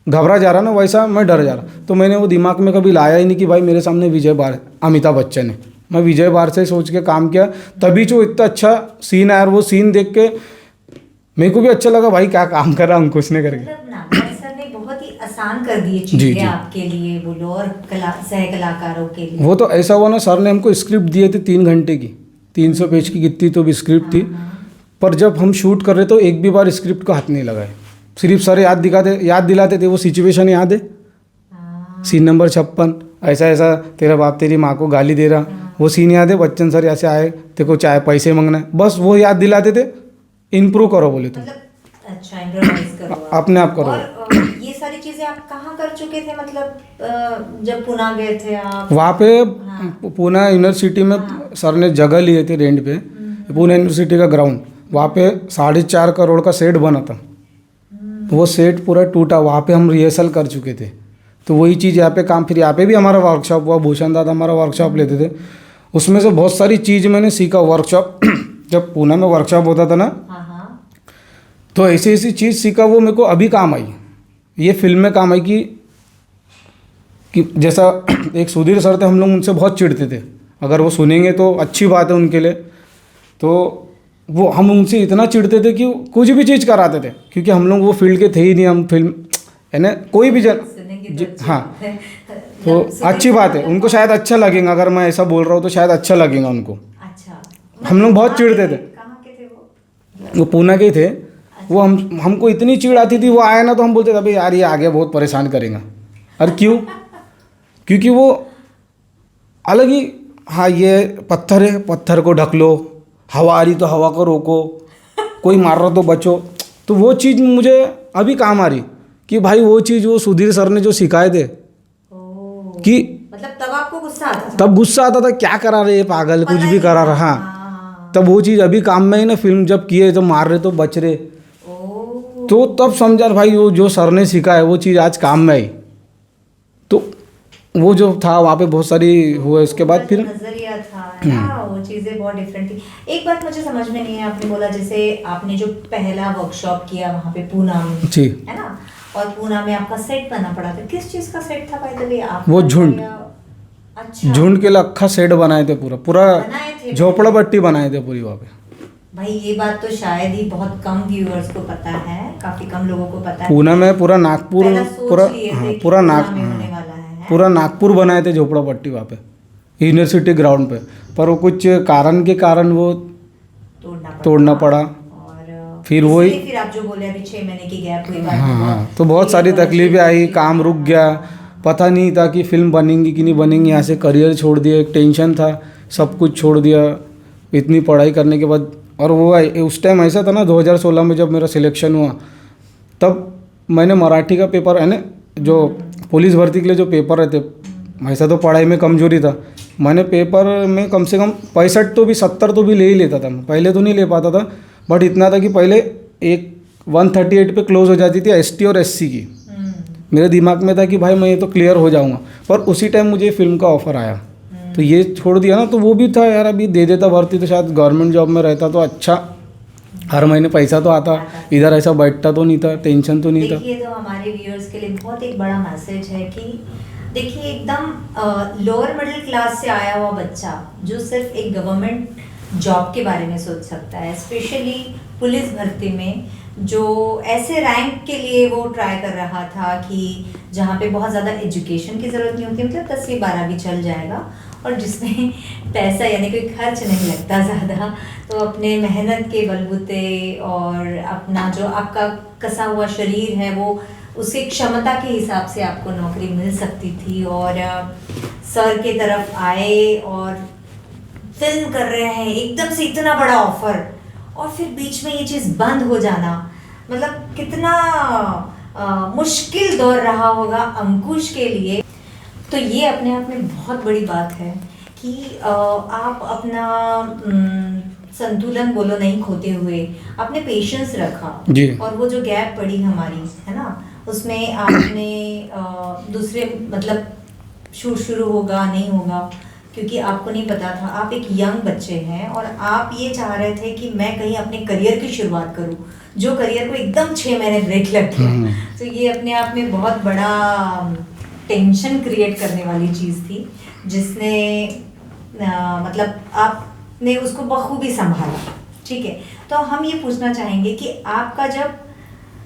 घबरा जा रहा ना, वैसा मैं डर जा रहा। तो मैंने वो दिमाग में कभी लाया ही नहीं कि भाई मेरे सामने अमिताभ बच्चन है, मैं विजय बारसे सोच के काम किया। तभी जो इतना अच्छा सीन आया, और वो सीन देख के मेरे को भी अच्छा लगा, भाई क्या काम कर रहा अंकुश ने करके। मतलब नागराज सर ने बहुत ही आसान कर दिए जी, चीजें जी। आपके लिए बोलो, और सह कलाकारों के लिए। वो तो ऐसा हुआ ना, सर ने हमको स्क्रिप्ट दिए थे 3 घंटे की, 300 पेज की कितनी तो भी स्क्रिप्ट थी। पर जब हम शूट कर रहे तो एक भी बार स्क्रिप्ट को हाथ नहीं लगाए, सिर्फ सर याद दिलाते थे। वो सिचुएशन याद है, सीन नंबर 56, ऐसा ऐसा तेरा बाप तेरी माँ को गाली दे रहा, वो सीन याद है, बच्चन सर ऐसे आए तेरे को चाहे पैसे मांगना है, बस वो याद दिलाते थे। इम्प्रूव करो बोले तो मतलब अच्छा इम्प्रोवाइज करो अपने आप करो। और ये सारी चीजें आप कहाँ कर चुके थे, मतलब जब पुणे गए थे आप? वहाँ पे पुणे यूनिवर्सिटी में सर ने जगह लिए थे रेंट पे, पुणे यूनिवर्सिटी का ग्राउंड, वहाँ पे 4.5 करोड़ का सेट बना था। वो सेट पूरा टूटा, वहाँ पे हम रिहर्सल कर चुके थे। तो वही चीज़ यहाँ पे काम, फिर यहाँ पे भी हमारा वर्कशॉप हुआ, भूषण दादा हमारा वर्कशॉप लेते थे, उसमें से बहुत सारी चीज़ मैंने सीखा। वर्कशॉप जब पुणे में वर्कशॉप होता था ना, तो ऐसी ऐसी चीज़ सीखा, वो मेरे को अभी काम आई, ये फिल्म में काम आई। कि जैसा एक सुधीर सर थे, हम लोग उनसे बहुत चिढ़ते थे, अगर वो सुनेंगे तो अच्छी बात है उनके लिए। तो वो हम उनसे इतना चिढ़ते थे कि कुछ भी चीज़ कराते थे, क्योंकि हम लोग वो फील्ड के थे ही नहीं। हम फिल्म है ना, कोई भी हाँ, तो अच्छी बात है, उनको शायद अच्छा लगेगा अगर मैं ऐसा बोल रहा हूँ, तो शायद अच्छा लगेगा उनको। अच्छा, हम लोग बहुत चिढ़ते थे। कहाँ के थे वो? वो पुणे के थे। वो हमको इतनी चिढ़ आती थी, वो आया ना तो हम बोलते थे भाई यार ये आगे बहुत परेशान करेगा। और क्यों? क्योंकि वो अलग ही, हाँ ये पत्थर है, पत्थर को ढक लो, हवा आ रही तो हवा को रोको, कोई मार रहा तो बचो। तो वो चीज़ मुझे अभी काम आ रही कि भाई वो चीज़ वो सुधीर सर ने जो सिखाए थे, कि मतलब तब आपको गुस्सा आता था? तब गुस्सा आता था, क्या करा रहे ये पागल, कुछ भी करा रहा। हाँ, तब वो चीज़ अभी काम में ही ना, फिल्म जब किए तो मार रहे तो बच रहे, तो तब समझा भाई वो जो सर ने सिखाया वो चीज़ आज काम में आई। तो वो जो था वहाँ पे बहुत सारी हुआ, उसके बाद फिर नजरिया था ना, वो चीजें बहुत डिफरेंट थी। एक बात मुझे समझ में नहीं है, आपने बोला जैसे आपने जो पहला वर्कशॉप किया वहाँ पे पुणे में, जी, है ना, और पुणे में आपका सेट बना पड़ा था, किस चीज का सेट था भाई? तभी आप वो झुंड। अच्छा, झुंड के लिए अक्खा सेट बनाए थे, पूरा पूरा बनाए थे? झोपड़ा पट्टी बनाए थे पूरी वहाँ पे। भाई ये बात तो शायद ही बहुत कम व्यूअर्स को पता है, काफी कम लोगों को पता है। पूना में पूरा नागपुर, पहला सोच पूरा लिए थे हाँ कि पूरा पूना में होने वाला है। पूरा नागपुर बनाए थे झोपड़ा पट्टी वहाँ पे यूनिवर्सिटी ग्राउंड पे, पर वो कुछ कारण के कारण वो तोड़ना पड़ा। और फिर वही फिर आप जो बोले अभी 6 महीने की गैप हुई, हाँ, तो बहुत सारी तकलीफें आई, काम रुक गया, पता नहीं था कि फिल्म बनेंगी कि नहीं बनेंगी, यहाँ से करियर छोड़ दिया, एक टेंशन था, सब कुछ छोड़ दिया इतनी पढ़ाई करने के बाद। और वो उस टाइम ऐसा था ना 2016 में जब मेरा सिलेक्शन हुआ, तब मैंने मराठी का पेपर है ना, जो पुलिस भर्ती के लिए जो पेपर रहते, ऐसा तो पढ़ाई में कमजोरी था, मैंने पेपर में कम से कम 65 तो भी 70 तो भी ले ही लेता था मैं, पहले तो नहीं ले पाता था, बट इतना था कि पहले एक 138 पे क्लोज हो जाती थी एसटी और एससी की। मेरे दिमाग में था कि भाई मैं ये तो क्लियर हो जाऊंगा, पर उसी टाइम मुझे फिल्म का ऑफ़र आया, तो ये छोड़ दिया ना। तो वो भी था यार, अभी दे देता भर्ती तो शायद गवर्नमेंट जॉब में रहता तो अच्छा, हर महीने पैसा तो आता, इधर ऐसा बैठता तो नहीं था, टेंशन तो नहीं था। देखिए तो हमारे व्यूअर्स के लिए बहुत एक बड़ा मैसेज है कि देखिए एकदम लोअर मिडिल क्लास से आया हुआ बच्चा जो सिर्फ एक गवर्नमेंट जॉब के बारे में सोच सकता है, स्पेशली पुलिस भर्ती में, जो ऐसे रैंक के लिए वो ट्राई कर रहा था कि जहाँ पे बहुत ज़्यादा एजुकेशन की ज़रूरत नहीं होती, मतलब 10वीं 12वीं चल जाएगा, और जिसमें पैसा यानी कोई खर्च नहीं लगता ज़्यादा, तो अपने मेहनत के बलबूते और अपना जो आपका कसा हुआ शरीर है वो उसकी क्षमता के हिसाब से आपको नौकरी मिल सकती थी। और सर के तरफ आए और फिल्म कर रहे हैं, एकदम से इतना बड़ा ऑफर, और फिर बीच में ये चीज़ बंद हो जाना, मतलब कितना मुश्किल दौर रहा होगा अंकुश के लिए। तो ये अपने आप में बहुत बड़ी बात है कि आप अपना संतुलन बोलो नहीं खोते हुए आपने पेशेंस रखा जी। और वो जो गैप पड़ी हमारी है ना, उसमें आपने दूसरे मतलब शूट शुरू होगा नहीं होगा क्योंकि आपको नहीं पता था, आप एक यंग बच्चे हैं और आप ये चाह रहे थे कि मैं कहीं अपने करियर की शुरुआत करूं, जो करियर को एकदम 6 महीने ब्रेक लग गया। तो ये अपने आप में बहुत बड़ा टेंशन क्रिएट करने वाली चीज़ थी, जिसने मतलब आपने उसको बखूबी संभाला। ठीक है, तो हम ये पूछना चाहेंगे कि आपका जब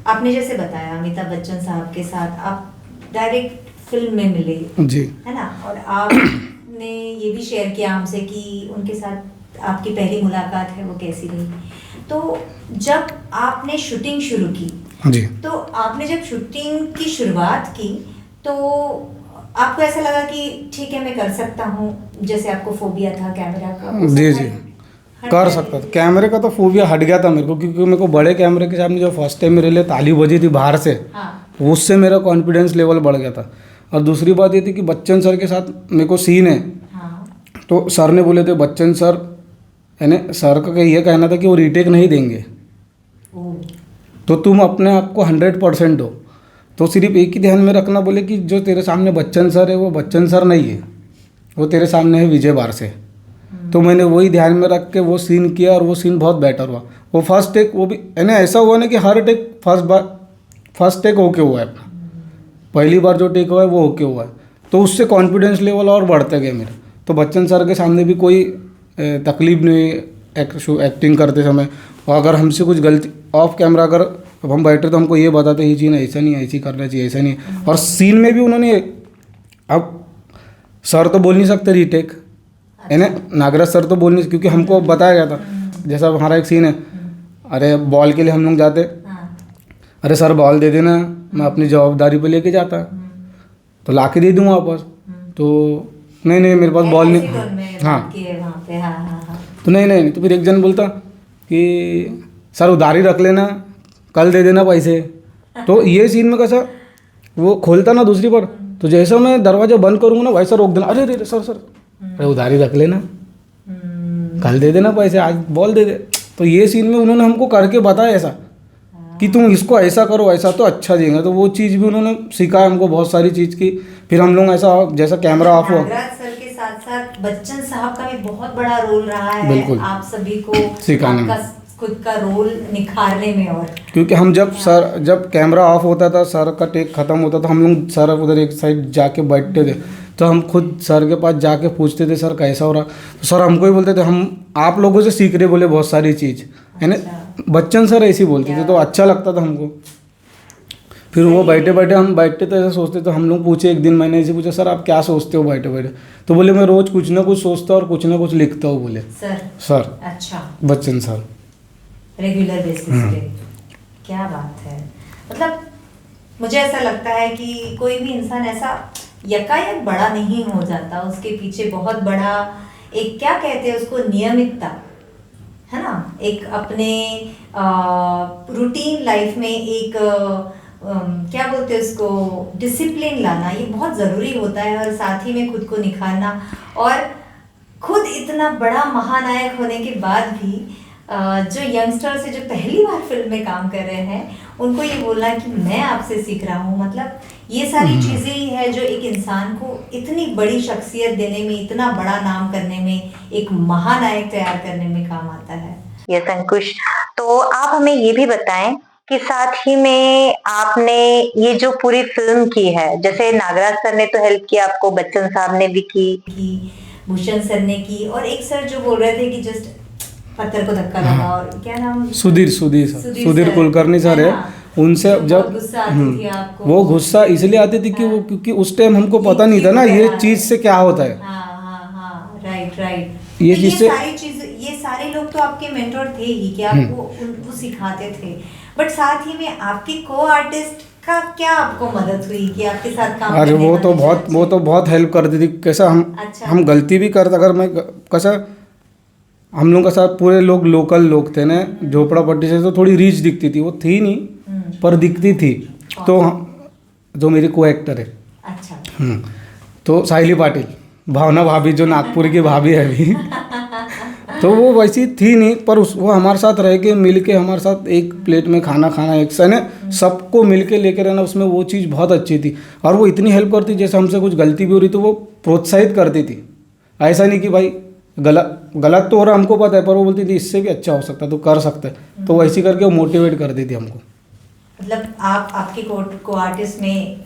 आपने जैसे बताया अमिताभ बच्चन साहब के साथ आप डायरेक्ट फिल्म में मिले जी, है ना, और आपने ये भी शेयर किया हमसे कि उनके साथ आपकी पहली मुलाकात है वो कैसी रही। तो जब आपने शूटिंग शुरू की जी, तो आपने जब शूटिंग की शुरुआत की तो आपको ऐसा लगा कि ठीक है मैं कर सकता हूँ, जैसे आपको फोबिया था कैमरा का? जी जी कर सकता था। कैमरे का तो फोबिया हट गया था मेरे को, क्योंकि मेरे को बड़े कैमरे के सामने जो फर्स्ट टाइम मेरे लिए ताली बजी थी बाहर से, हाँ। उससे मेरा कॉन्फिडेंस लेवल बढ़ गया था। और दूसरी बात ये थी कि बच्चन सर के साथ मेरे को सीन है, हाँ। तो सर ने बोले थे बच्चन सर, यानी सर का ये कहना था कि वो रीटेक नहीं देंगे, तो तुम अपने आप को 100% दो। तो सिर्फ एक ही ध्यान में रखना, बोले कि जो तेरे सामने बच्चन सर है वो बच्चन सर नहीं है, वो तेरे सामने है विजय बारसे। तो मैंने वही ध्यान में रख के वो सीन किया और वो सीन बहुत बेटर हुआ। वो फर्स्ट टेक, वो भी यानी ऐसा हुआ ना कि हर टेक फर्स्ट टेक ओके हुआ है अपना, पहली बार जो टेक हुआ है वो ओके हुआ है, तो उससे कॉन्फिडेंस लेवल और बढ़ते गए मेरा। तो बच्चन सर के सामने भी कोई तकलीफ नहीं हुई एक्टिंग करते समय, और अगर हमसे कुछ गलती ऑफ कैमरा अगर अब हम बैठे तो हमको ये बताते ये चीज़ ऐसा नहीं, ऐसी करना चाहिए, ऐसा नहीं। और सीन में भी उन्होंने, अब सर तो बोल नहीं सकते रीटेक है ना, नागराज सर तो बोल नहीं, क्योंकि हमको बताया गया था, जैसा हमारा एक सीन है, अरे बॉल के लिए हम लोग जाते, अरे सर बॉल दे देना, मैं अपनी जवाबदारी पे लेके जाता, तो ला के दे दूँगा वापस। तो नहीं मेरे पास बॉल नहीं, हाँ तो नहीं, तो फिर एक जन बोलता कि सर उधार ही रख लेना, कल दे देना पैसे। तो ये सीन में कैसा वो खोलता ना दूसरी बार, तो जैसा मैं दरवाजा बंद करूँगा ना वैसा रोक देना, अरे अरे सर अरे उधार ही रख लेना, कल दे देना पैसे, आज बॉल दे दे। तो ये सीन में उन्होंने हमको करके बताया ऐसा कि तुम इसको ऐसा करो, ऐसा तो अच्छा देगा। तो वो चीज़ भी उन्होंने सिखाया हमको बहुत सारी चीज़ की। फिर हम लोग ऐसा जैसा कैमरा ऑफ हुआ, सर के साथ साथ बच्चन साहब का भी बहुत बड़ा रोल रहा है बिल्कुल आप सभी को सिखाने में, खुद का रोल निखारने में। और क्योंकि हम जब कैमरा ऑफ होता था, सर का टेक खत्म होता था, हम लोग सर उधर एक साइड जाके बैठते थे, तो हम खुद सर के पास जाके पूछते थे सर कैसा हो रहा, तो सर हमको ही बोलते थे हम आप लोगों से सीख रहे बोले बहुत सारी चीज़ है ना। बच्चन सर ऐसे ही बोलते थे तो अच्छा लगता था हमको। फिर वो बैठे बैठे हम बैठते तो ऐसा सोचते तो हम लोग पूछे एक दिन मैंने ऐसे पूछा सर आप क्या सोचते हो बैठे बैठे, तो बोले मैं रोज़ कुछ ना कुछ सोचता हूँ और कुछ ना कुछ लिखता हूँ बोले सर। अच्छा, बच्चन सर रेगुलर बेसिस पे। क्या बात है। मतलब मुझे ऐसा लगता है कि कोई भी इंसान ऐसा यकायक बड़ा नहीं हो जाता, उसके पीछे बहुत बड़ा एक क्या कहते हैं उसको नियमितता है ना, एक अपने रूटीन लाइफ में एक क्या बोलते हैं उसको डिसिप्लिन लाना, ये बहुत ज़रूरी होता है। और साथ ही में खुद को निखारना, और खुद इतना बड़ा महानायक होने के बाद भी जो यंगस्टर्स है जो पहली बार फिल्म में काम कर रहे हैं उनको ये बोलना कि मैं आपसे सीख रहा हूँ, मतलब ये सारी चीज़ें ही है जो एक इंसान को इतनी बड़ी शख्सियत देने में, इतना बड़ा नाम करने में, एक महानायक तैयार करने में काम आता है। यस अंकुश, तो आप हमें ये भी बताएं कि साथ ही में आपने ये जो पूरी फिल्म की है, जैसे नागराज सर ने तो हेल्प किया आपको, बच्चन साहब ने भी की, भूषण सर ने की, और एक सर जो बोल रहे थे कि जस्ट पत्थर को धक्का लगा, और क्या नाम, सुधीर कुलकर्णी सर है। उनसे जब गुस्सा आती थी आपको, वो गुस्सा इसलिए आती थी कि वो क्योंकि उस टाइम हमको पता नहीं था ना ये चीज़ से क्या होता है। राइट। ये ये सारे लोग तो आपके मेंटोर थे ही कि आपको उनको सिखाते थे, बट साथ ही में आपके को आर्टिस्ट का क्या आपको मदद हुई कि आपके साथ काम अरे वो तो बहुत हेल्प करती थी। कैसा हम गलती भी करते, अगर मैं कैसा हम लोग का साथ पूरे लोग लोकल लोग थे ना, झोपड़ा पट्टी से, तो थोड़ी रीच दिखती थी, वो थी नहीं पर दिखती थी। तो जो मेरी को एक्टर है, अच्छा, तो साहिली पाटिल, भावना भाभी जो नागपुर की भाभी है अभी तो वो वैसी थी नहीं, पर वो हमारे साथ रह के मिल के हमारे साथ एक प्लेट में खाना खाना, एक सन है सबको मिल के लेकर रहना, उसमें वो चीज़ बहुत अच्छी थी। और वो इतनी हेल्प करती, जैसे हमसे कुछ गलती भी हो रही तो वो प्रोत्साहित करती थी। ऐसा नहीं कि भाई गलत तो हो रहा हमको पता है, पर वो बोलती थी इससे भी अच्छा हो सकता है तो कर सकते हैं, तो वैसी करके वो मोटिवेट करती थी हमको। मतलब आप आपके को आर्टिस्ट में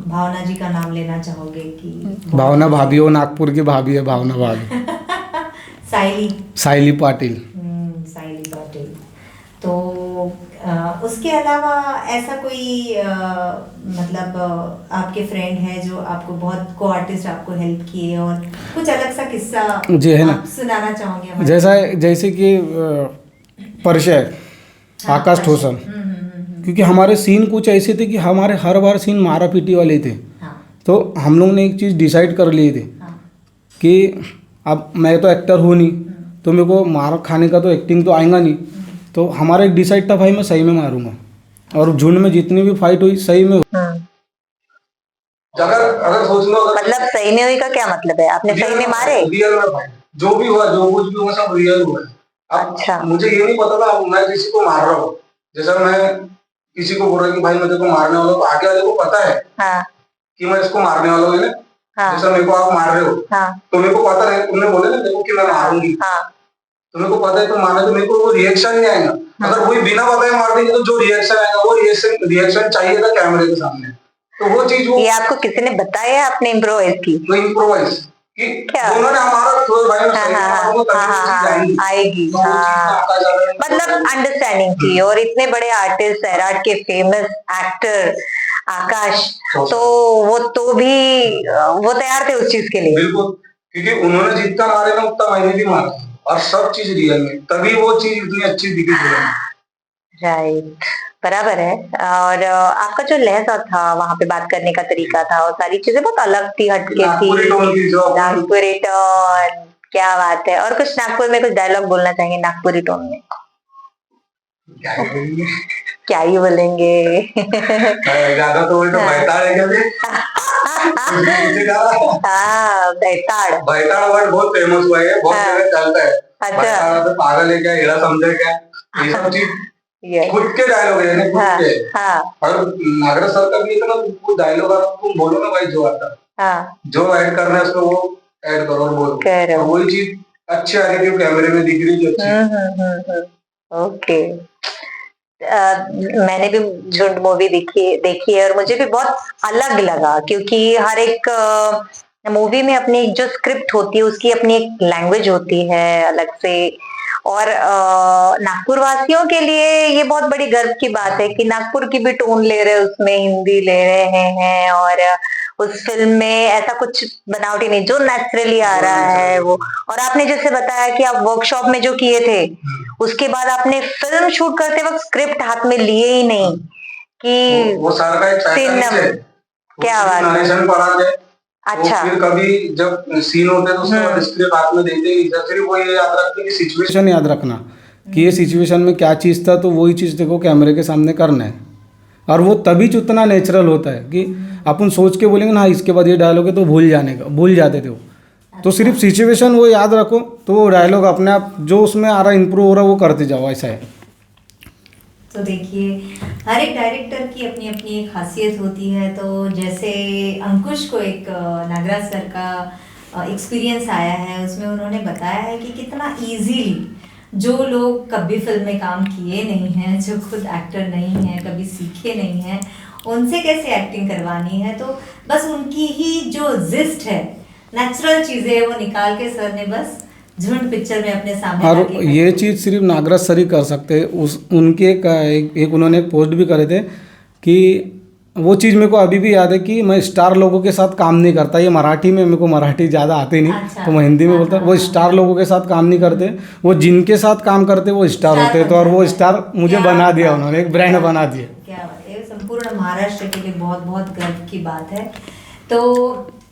भावना जी का नाम लेना चाहोगे कि भावना भाभी, वो नागपुर की भाभी है भावना भाभी साइली पाटिल। साइली पाटिल। तो उसके अलावा ऐसा कोई मतलब आपके फ्रेंड है जो आपको बहुत को आर्टिस्ट आपको हेल्प किए, और कुछ अलग सा किस्सा जी है ना, सुनाना चाहोगे? जैसे कि परिचय आकाश ठोसन, क्योंकि हमारे सीन कुछ ऐसे थे कि हमारे हर बार सीन मारा पीटी वाले थे। तो हम लोग ने एक चीज़ डिसाइड कर लिए थे कि अब मैं तो एक्टर हूँ नहीं, तो मेरे को मार खाने का तो एक्टिंग तो आएगा नहीं, तो हमारा एक डिसाइड था भाई मैं सही में मारूंगा, और झुंड में जितनी भी फाइट हुई सही में। अगर सोच लो, मतलब सही में हुई का क्या मतलब है, आपने सही में मारे? रियल में भाई जो भी हुआ, जो कुछ भी हुआ सब रियल हुआ है। अच्छा, मुझे ये नहीं पता था मैं किसी को मार रहा हूँ, जैसा मैं किसी को बोल रहा कि भाई मैं तेरे को मारने वाला हूँ, तो आगे वाले को पता है कि मैं इसको मारने वाला हूँ। जैसा मेरे को आप मार रहे हो, तो मेरे को पता है, तुमने बोले ना मेरे को कि मैं मारूंगी, तो मेरे को पता है तो मारना, तो मेरे को वो रिएक्शन नहीं आएगा। अगर कोई बिना बताए मार देंगे तो जो रिएक्शन आएगा वो रिएक्शन चाहिए था कैमरे के सामने, तो वो चीज ये आपको किसी ने बताया, आपने इम्प्रोवाइज की? तो इम्प्रोवाइज कि उन्होंने हमारा थोड़ा भाई आएगी, मतलब अंडरस्टैंडिंग थी। और इतने बड़े आर्टिस्ट, सैराट के फेमस एक्टर आकाश, तो वो तो भी वो तैयार थे उस चीज के लिए। बिल्कुल, क्योंकि उन्होंने जितना मारे ना उतना मैंने भी मारा, और सब चीज रियल में, तभी वो चीज इतनी अच्छी दिखी। राइट, बराबर है। और आपका जो लहजा था, वहां पे बात करने का तरीका था, और सारी चीजें बहुत अलग थी, हटके थी, नागपुरी टोन। क्या बात है। और कुछ नागपुर में कुछ डायलॉग बोलना चाहेंगे नागपुरी टोन में? क्या ही बोलेंगे ज्यादा तो बैताड़ है बैताड़ वर्ड बहुत फेमस हुआ है, बहुत जगह चलता है। अच्छा, तो पागल है क्या, हीरा समझे क्या, ये सब चीज खुद के डायलॉग है, खुद के। और नागराज सर का भी इतना कुछ डायलॉग तुम बोलो ना भाई, जो आता जो ऐड करना है उसमें वो ऐड करो और बोलो, तो वही चीज अच्छी आ रही थी, कैमरे में दिख रही थी अच्छी। ओके, मैंने भी झुंड मूवी देखी है और मुझे भी बहुत अलग लगा, क्योंकि हर एक मूवी में अपनी एक जो स्क्रिप्ट होती है उसकी अपनी एक लैंग्वेज होती है अलग से। और नागपुर वासियों के लिए ये बहुत बड़ी गर्व की बात है कि नागपुर की भी टोन ले रहे हैं, उसमें हिंदी ले रहे हैं, और उस फिल्म में ऐसा कुछ बनावटी नहीं, जो नेचुरली आ रहा है वो। और आपने जैसे बताया कि आप वर्कशॉप में जो किए थे, उसके बाद आपने फिल्म शूट करते वक्त स्क्रिप्ट हाथ में लिए ही नहीं कि वो सारा का एक पैटर्न है। क्या बात है। नरेशन पढ़ा दे। अच्छा। फिर कभी जब सीन होते तो उसके बाद स्क्रिप्ट हाथ में देते ही फिर वो ये याद रखते कि सिचुएशन याद रखना कि ये सिचुएशन में क्या चीज़ था, तो वही चीज़ देखो कैमरे के सामने करना है। और वो तभी उतना नेचुरल होता है कि अपन सोच के बोलेंगे ना इसके बाद ये डायलॉग है, तो भूल जाते थे वो। तो सिर्फ सिचुएशन वो याद रखो, तो वो डायलॉग अपने आप जो उसमें आ रहा इंप्रूव हो रहा है वो करते जाओ, ऐसा है। तो देखिए, हर एक डायरेक्टर की अपनी अपनी एक खासियत होती है। तो जैसे अंकुश को एक नागराज सर का एक्सपीरियंस आया है, उसमें उन्होंने बताया है कि कितना इजीली जो लोग कभी फिल्म में काम किए नहीं हैं, जो खुद एक्टर नहीं हैं, कभी सीखे नहीं हैं, उनसे कैसे एक्टिंग करवानी है। तो बस उनकी ही जो जिस्ट है, नेचुरल चीज़ें वो निकाल के सर ने बस झुंड पिक्चर में अपने सामने। और ये चीज़ सिर्फ नागराज सर ही कर सकते हैं। उनके एक उन्होंने एक पोस्ट भी करे थे कि वो चीज़ मेरे को अभी भी याद है कि मैं स्टार लोगों के साथ काम नहीं करता। ये मराठी में, मेरे को मराठी ज़्यादा आते नहीं। अच्छा, तो मैं हिंदी में बोलता वो स्टार लोगों के साथ काम नहीं करते, वो जिनके साथ काम करते वो स्टार होते। तो और वो स्टार मुझे बना दिया उन्होंने, एक ब्रांड बना दिया। क्या बात है, संपूर्ण महाराष्ट्र के लिए बहुत बहुत गर्व की बात है। तो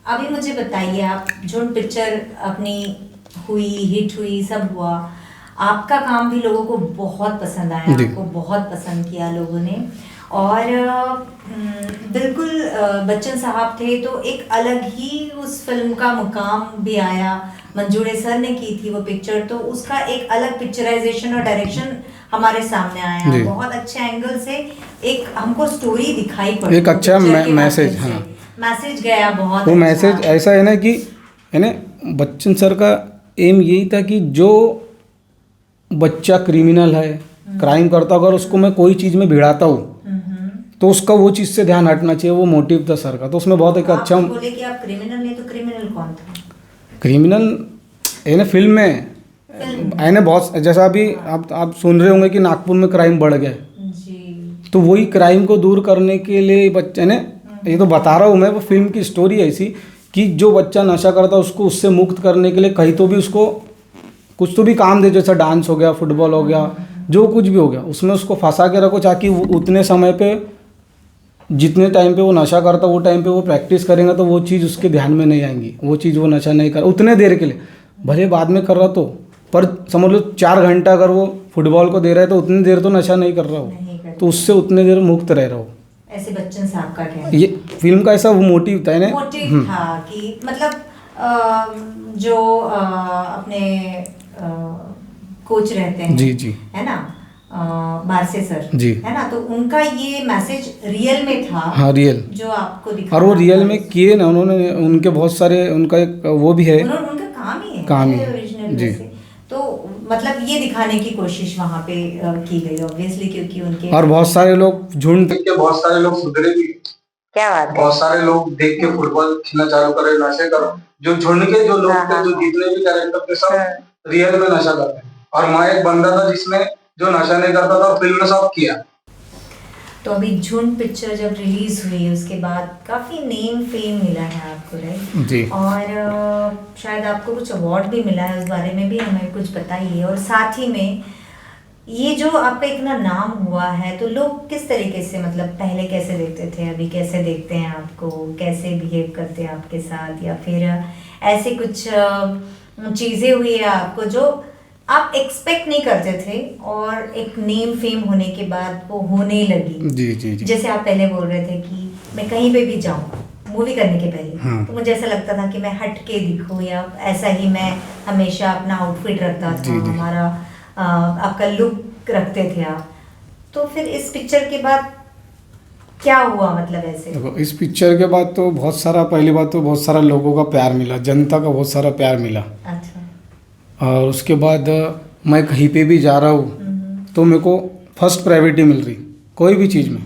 अभी मुझे बताइए, आप झुंड पिक्चर अपनी हुई, हिट हुई, सब हुआ, आपका काम भी लोगों को बहुत पसंद आया, आपको बहुत पसंद किया लोगों ने। और बिल्कुल बच्चन साहब थे तो एक अलग ही उस फिल्म का मुकाम भी आया। मंजूरे सर ने की थी वो पिक्चर, तो उसका एक अलग पिक्चराइजेशन और डायरेक्शन हमारे सामने आया। बहुत अच्छे एंगल से एक हमको स्टोरी दिखाई पड़ी, एक अच्छा मैसेज। हाँ, मैसेज गया बहुत। वो मैसेज ऐसा है ना कि है ना, बच्चन सर का एम यही था कि जो बच्चा क्रिमिनल है, क्राइम करता, अगर उसको मैं कोई चीज़ में भिड़ाता हूँ तो उसका वो चीज़ से ध्यान हटना चाहिए। वो मोटिव था सर का। तो उसमें बहुत एक अच्छा। बोले कि आप क्रिमिनल नहीं, तो क्रिमिनल कौन था? क्रिमिनल है ना फिल्म में है ना बहुत, जैसा अभी आप सुन रहे होंगे कि नागपुर में क्राइम बढ़ गया जी। तो वही क्राइम को दूर करने के लिए बच्चे ने, ये तो बता रहा हूँ मैं, वो फिल्म की स्टोरी ऐसी कि जो बच्चा नशा करता उसको उससे मुक्त करने के लिए कहीं तो भी उसको कुछ तो भी काम दे, जैसा डांस हो गया, फुटबॉल हो गया, जो कुछ भी हो गया, उसमें उसको फंसा के रखो ताकि उतने समय पे, जितने टाइम पे वो नशा करता वो टाइम पे वो प्रैक्टिस करेंगे तो वो चीज़ उसके ध्यान में नहीं आएंगी। वो चीज़ वो नशा नहीं कर उतने देर के लिए, भले बाद में कर रहा तो, पर समझ लो 4 घंटा अगर वो फुटबॉल को दे रहा है तो उतनी देर तो नशा नहीं कर रहा हो, तो उससे उतने देर मुक्त रह रहा हो। ऐसे बच्चन साहब का क्या ये फिल्म का ऐसा वो मोटिव था ना, मोटिव था कि मतलब जो अपने कोच रहते हैं जी जी, है ना, बारसे सर जी, है ना, तो उनका ये मैसेज रियल में था। हाँ, रियल जो आपको दिखा, और वो रियल में किए ना उन्होंने। उनके बहुत सारे, उनका एक वो भी है, उनका काम ही ओरिजिनल जी। तो मतलब ये दिखाने की कोशिश वहाँ पे की गई ऑब्वियसली, क्योंकि उनके और बहुत सारे लोग झुंड देख के बहुत सारे लोग सुधरे भी। क्या बात है। बहुत सारे लोग देख के फुटबॉल खेलना चालू करे, नशे करो। जो झुंड के जो लोग थे, जो जितने भी कैरेक्टर थे, सब रियल में नशा करते हैं। और मैं एक बंदा था जिसने जो नशा नहीं करता था, फिल्म में सब किया। तो अभी झुंड पिक्चर जब रिलीज हुई उसके बाद काफी नेम फेम मिला है आपको, राइट जी, और शायद आपको कुछ अवार्ड भी मिला है, उस बारे में भी हमें कुछ बताइए। और साथ ही में ये जो आपका इतना नाम हुआ है, तो लोग किस तरीके से, मतलब पहले कैसे देखते थे, अभी कैसे देखते हैं आपको, कैसे बिहेव करते हैं आपके साथ, या फिर ऐसे कुछ चीज़ें हुई है आपको जो आप एक्सपेक्ट नहीं करते थे और एक नेम फेम होने के बाद वो होने लगी? जी जी जी। जैसे आप पहले बोल रहे थे कि मैं कहीं पे भी जाऊँ मूवी करने के पहले, तो मुझे ऐसा लगता था कि मैं हट के दिखूँ, या ऐसा ही मैं हमेशा अपना आउटफिट रखता था, हमारा आपका लुक रखते थे आप। तो फिर इस पिक्चर के बाद क्या हुआ, मतलब ऐसे? देखो, इस पिक्चर के बाद तो बहुत सारा, पहली बात तो बहुत सारा लोगों का प्यार मिला, जनता का बहुत सारा प्यार मिला। अच्छा। और उसके बाद मैं कहीं पे भी जा रहा हूँ तो मेरे को फर्स्ट प्रायोरिटी मिल रही कोई भी चीज़ में,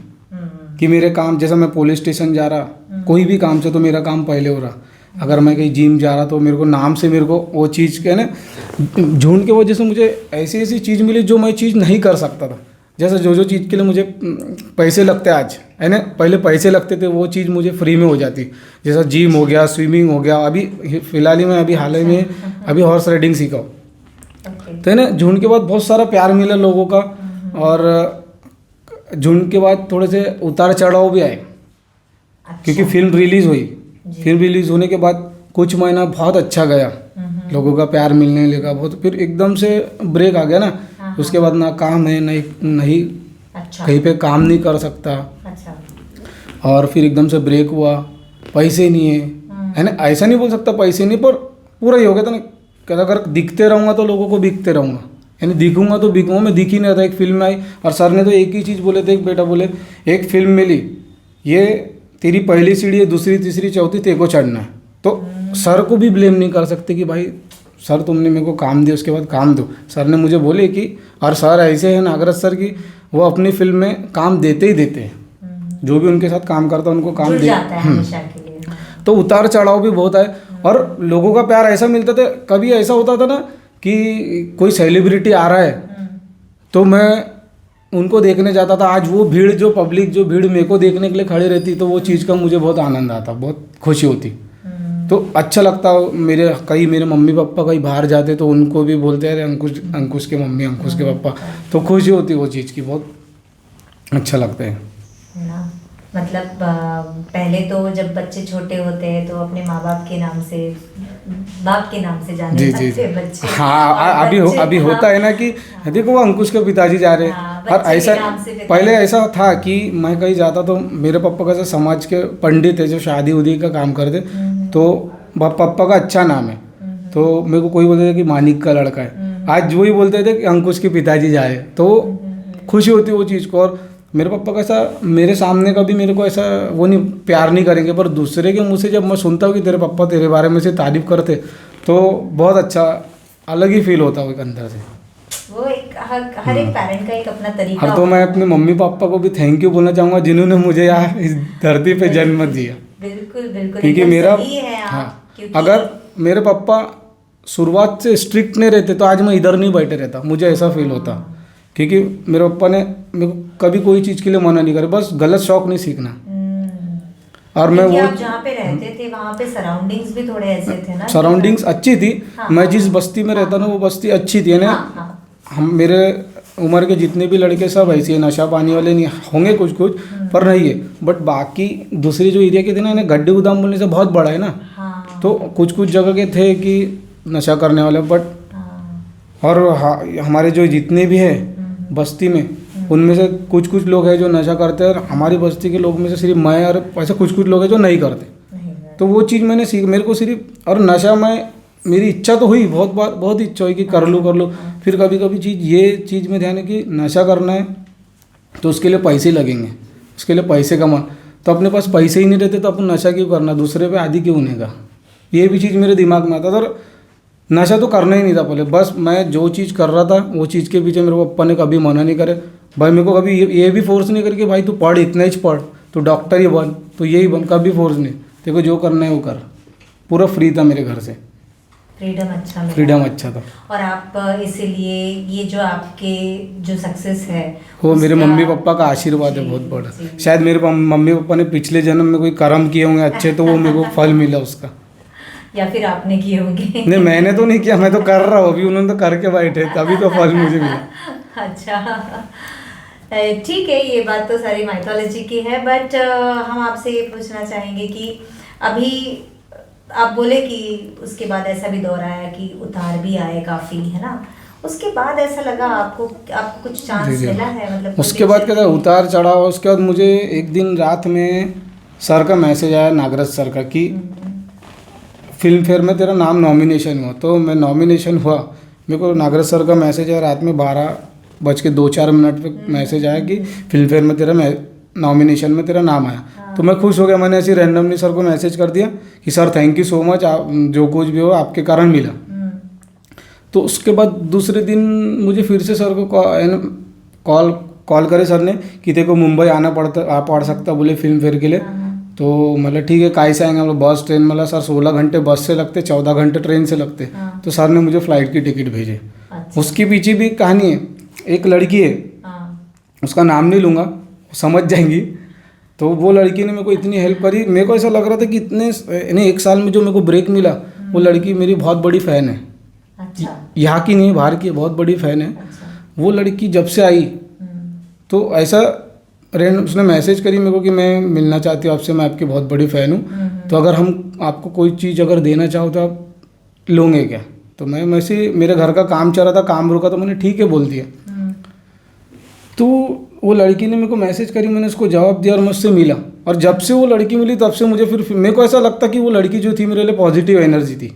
कि मेरे काम जैसा मैं पुलिस स्टेशन जा रहा कोई भी काम से तो मेरा काम पहले हो रहा। अगर मैं कहीं जिम जा रहा तो मेरे को नाम से मेरे को वो चीज़ के ना झूठ के वजह से मुझे ऐसी ऐसी चीज़ मिली जो मैं चीज़ नहीं कर सकता था। जैसे जो चीज़ के लिए मुझे पैसे लगते आज है ना, पहले पैसे लगते थे वो चीज़ मुझे फ्री में हो जाती। जैसा जिम हो गया, स्विमिंग हो गया। अभी फिलहाल ही मैं अभी हाल ही में अभी हॉर्स राइडिंग सीखा हूँ। तो है ना, झुंड के बाद बहुत सारा प्यार मिला लोगों का, और झुंड के बाद थोड़े से उतार चढ़ाव भी आए। क्योंकि फिल्म रिलीज़ हुई, फिल्म रिलीज़ होने के बाद कुछ महीना बहुत अच्छा गया, लोगों का प्यार मिलने लगा बहुत। फिर एकदम से ब्रेक आ गया ना, उसके बाद ना काम है नहीं अच्छा। कहीं पे काम नहीं कर सकता। अच्छा। और फिर एकदम से ब्रेक हुआ, पैसे नहीं है ना, ऐसा नहीं बोल सकता पैसे नहीं, पर पूरा ही हो गया था ना कि अगर दिखते रहूँगा तो लोगों को बिकते रहूँगा, यानी दिखूंगा तो बिकूँगा। मैं दिख ही नहीं रहा था। एक फिल्म आई और सर ने तो एक ही चीज़ बोले थे, एक बेटा बोले एक फिल्म मिली, ये तेरी पहली सीढ़ी है, दूसरी तीसरी चौथी तेरे को चढ़ना है। तो सर को भी ब्लेम नहीं कर सकते कि भाई सर तुमने मेरे को काम दिया उसके बाद काम दो। सर ने मुझे बोले कि, और सर ऐसे हैं नागराज सर की, वो अपनी फिल्म में काम देते ही देते हैं, जो भी उनके साथ काम करता है उनको काम दे जाता है हमेशा के लिए। तो उतार चढ़ाव भी बहुत है, और लोगों का प्यार ऐसा मिलता था। कभी ऐसा होता था ना कि कोई सेलिब्रिटी आ रहा है तो मैं उनको देखने जाता था। आज वो भीड़, जो पब्लिक, जो भीड़ मेरे को देखने के लिए खड़ी रहती, तो वो चीज़ का मुझे बहुत आनंद आता, बहुत खुशी होती। तो अच्छा लगता। मेरे मम्मी पापा कहीं बाहर जाते तो उनको भी बोलते हैं अरे अंकुश के मम्मी, अंकुश के पापा, तो खुशी होती वो चीज़ की, बहुत अच्छा लगता है ना। मतलब पहले तो जब बच्चे छोटे होते हैं तो अपने माँ बाप के नाम से, बाप के नाम से जाने लगते हैं बच्चे। हाँ, अभी होता है ना कि देखो वो अंकुश के पिताजी जा रहे हैं। और ऐसा पहले ऐसा था कि मैं कहीं जाता तो मेरे पापा का समाज के पंडित है जो शादी उदी का काम करते, तो पापा का अच्छा नाम है, तो मेरे को कोई बोलते थे कि मानिक का लड़का है। आज वही बोलते थे कि अंकुश के पिताजी जाए, तो खुशी होती है वो चीज़ को। और मेरे पापा का ऐसा, मेरे सामने कभी मेरे को ऐसा वो नहीं, प्यार नहीं करेंगे, पर दूसरे के मुंह से जब मैं सुनता हूँ कि तेरे पापा तेरे बारे में से तारीफ करते, तो बहुत अच्छा अलग ही फील होता है वो अंदर से। वो एक हर एक पेरेंट का एक अपना तरीका। हाँ, तो मैं अपने मम्मी पापा को भी थैंक यू बोलना चाहूँगा जिन्होंने मुझे यहाँ इस धरती पे जन्म दिया। बिल्कुल बिल्कुल, क्योंकि मेरा हाँ, अगर मेरे पापा शुरुआत से स्ट्रिक्ट नहीं रहते तो आज मैं इधर नहीं बैठे रहता, मुझे ऐसा फील होता। क्योंकि मेरे पापा ने मेरे को कभी कोई चीज़ के लिए मना नहीं करे, बस गलत शौक नहीं सीखना। और मैं वो आप जहाँ पे रहते थे वहाँ पे सराउंडिंग्स भी थोड़े ऐसे थे ना। सराउंडिंग्स अच्छी थी। हाँ, मैं जिस बस्ती में रहता ना वो बस्ती अच्छी थी ना। हम मेरे उम्र के जितने भी लड़के सब ऐसे नशा पानी वाले नहीं होंगे, कुछ कुछ पर नहीं है। बट बाकी दूसरी जो एरिया के थे ना, गड्ढे गोदाम बोलने से बहुत बड़ा है ना। तो कुछ कुछ जगह के थे कि नशा करने वाले, बट और हमारे जो जितने भी है बस्ती में, उनमें से कुछ कुछ लोग हैं जो नशा करते हैं, और हमारी बस्ती के लोग में से सिर्फ मैं और ऐसे कुछ कुछ लोग हैं जो नहीं करते। तो वो चीज़ मैंने सीख, मेरे को सिर्फ, और नशा में मेरी इच्छा तो हुई, बहुत बार बहुत इच्छा हुई कि कर लूँ। फिर कभी कभी ये चीज़ में ध्यान है कि नशा करना है तो उसके लिए पैसे लगेंगे, उसके लिए पैसे कमाना, तो अपने पास पैसे ही नहीं रहते तो अपन नशा क्यों करना, दूसरे पे आदि क्यों होने का। ये भी चीज़ मेरे दिमाग में आता था। और नशा तो करना ही नहीं था पहले, बस मैं जो चीज़ कर रहा था वो चीज़ के पीछे मेरे पापा ने कभी मना नहीं करे। भाई मेरे को कभी ये भी फोर्स नहीं करके भाई तू पढ़, इतना ही पढ़, तू डॉक्टर ही बन, तो यही बन, कभी फोर्स नहीं। देखो जो करना है वो कर, पूरा फ्री था मेरे घर से, फ्रीडम अच्छा था। और आप इसीलिए ये जो आपके जो सक्सेस है वो मेरे मम्मी पापा का आशीर्वाद है बहुत बड़ा। शायद मेरे मम्मी पापा ने पिछले जन्म में कोई कर्म किए होंगे अच्छे, तो वो मेरे को फल मिला उसका। या फिर आपने किए होंगे। नहीं, मैंने तो नहीं किया, मैं तो कर रहा हूँ अभी, उन्होंने तो करके बैठे तभी तो फल मुझे मिला। अच्छा, ठीक है, ये बात तो सारी माइथोलॉजी की है। बट हम आपसे ये पूछना चाहेंगे कि अभी आप बोले कि उसके बाद ऐसा भी दौर आया कि उतार भी आए काफ़ी, है ना। उसके बाद ऐसा लगा आपको कुछ चांस मिला है, मतलब उसके बाद क्या था, उतार चढ़ाव। उसके बाद मुझे एक दिन रात में सर का मैसेज आया, नागराज सर का, कि फिल्म फेयर में तेरा नाम नॉमिनेशन हुआ। तो मैं नॉमिनेशन हुआ, मेरे को नागराज सर का मैसेज आया रात में 12:02-4 पे मैसेज आया कि फिल्म फेयर में तेरा नॉमिनेशन में तेरा नाम आया। तो मैं खुश हो गया, मैंने ऐसे रैंडमली सर को मैसेज कर दिया कि sir thank you so much, आप जो कुछ भी हो आपके कारण मिला। तो उसके बाद दूसरे दिन मुझे फिर से सर को कॉल करे सर ने कि तेरे को मुंबई आना पड़ सकता बोले फिल्म फेयर के लिए। तो मतलब ठीक है, काहे से आएंगे हम लोग, बस ट्रेन, मतलब सर 16 घंटे बस से लगते, 14 घंटे ट्रेन से लगते। तो सर ने मुझे फ़्लाइट की टिकट भेजे। उसके पीछे भी एक कहानी है। एक लड़की है, उसका नाम नहीं लूँगा, समझ जाएंगी। तो वो लड़की ने मेरे को इतनी हेल्प करी, मेरे को ऐसा लग रहा था कि इतने 1 साल में जो मेरे को ब्रेक मिला, वो लड़की मेरी बहुत बड़ी फ़ैन है। अच्छा। यहाँ की नहीं, बाहर की बहुत बड़ी फ़ैन है। अच्छा। वो लड़की जब से आई तो ऐसा उसने मैसेज करी मेरे को कि मैं मिलना चाहती हूँ आपसे, मैं आपकी बहुत बड़ी फ़ैन हूँ, तो अगर हम आपको कोई चीज़ अगर देना चाहो तो आप लोगे क्या? तो मैं से मेरे घर का काम चल रहा था, काम रुका, तो मैंने ठीक है बोल दिया। तो वो लड़की ने मेरे को मैसेज करी, मैंने उसको जवाब दिया और मैं उससे मिला। और जब से वो लड़की मिली तब से मुझे फिर मेरे को ऐसा लगता कि वो लड़की जो थी मेरे लिए पॉजिटिव एनर्जी थी,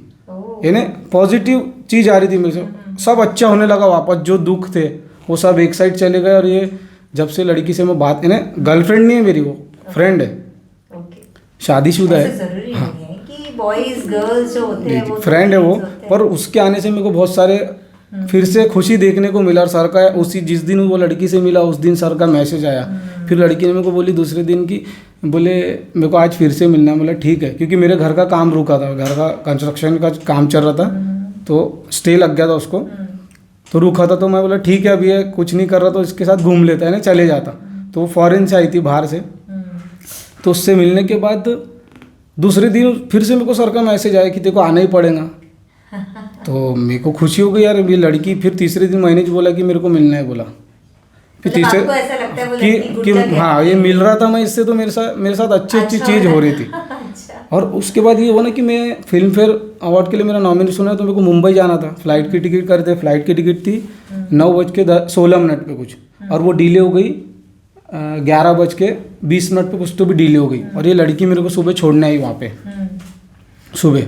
यानी पॉजिटिव चीज़ आ रही थी मेरे से। सब अच्छा होने लगा वापस, जो दुख थे वो सब एक साइड चले गए। और ये जब से लड़की से मैं बात, यानी गर्लफ्रेंड नहीं है मेरी, वो फ्रेंड है, शादीशुदा है। जरूरी नहीं है कि बॉयज गर्ल्स जो होते हैं वो फ्रेंड है वो। पर उसके आने से मेरे को बहुत सारे फिर से खुशी देखने को मिला। और सर का उसी जिस दिन वो लड़की से मिला उस दिन सर का मैसेज आया। फिर लड़की ने मेरे को बोली दूसरे दिन की, बोले मेरे को आज फिर से मिलना है। बोला ठीक है, क्योंकि मेरे घर का काम रुका था, घर का कंस्ट्रक्शन का काम चल रहा था, तो स्टे लग गया था उसको, तो रुका था। तो मैं बोला ठीक है, अभी ये कुछ नहीं कर रहा तो इसके साथ घूम लेता है ना, चले जाता। तो वो फॉरेन से आई थी, बाहर से। तो उससे मिलने के बाद दूसरे दिन फिर से मेरे को सर का मैसेज आया कि तेरे को आना ही पड़ेगा। तो मेरे को खुशी हो गई यार, ये लड़की फिर तीसरे दिन मैंने बोला कि मेरे को मिलना है, बोला फिर तीसरे आपको ऐसा लगता है वो लड़की कि गुड लग हाँ ये मिल रहा था मैं इससे, तो मेरे साथ अच्छी चीज़ हो रही थी। अच्छा। और उसके बाद ये हुआ ना कि मैं फिल्म फेयर अवार्ड के लिए मेरा नॉमिनेशन है, तो मेरे को मुंबई जाना था। फ्लाइट की टिकट कर थे, फ्लाइट की टिकट थी 9:16 पे कुछ, और वो डिले हो गई 11:20 पे कुछ, तो भी डिले हो गई। और ये लड़की मेरे को सुबह छोड़ने आई वहाँ पे सुबह।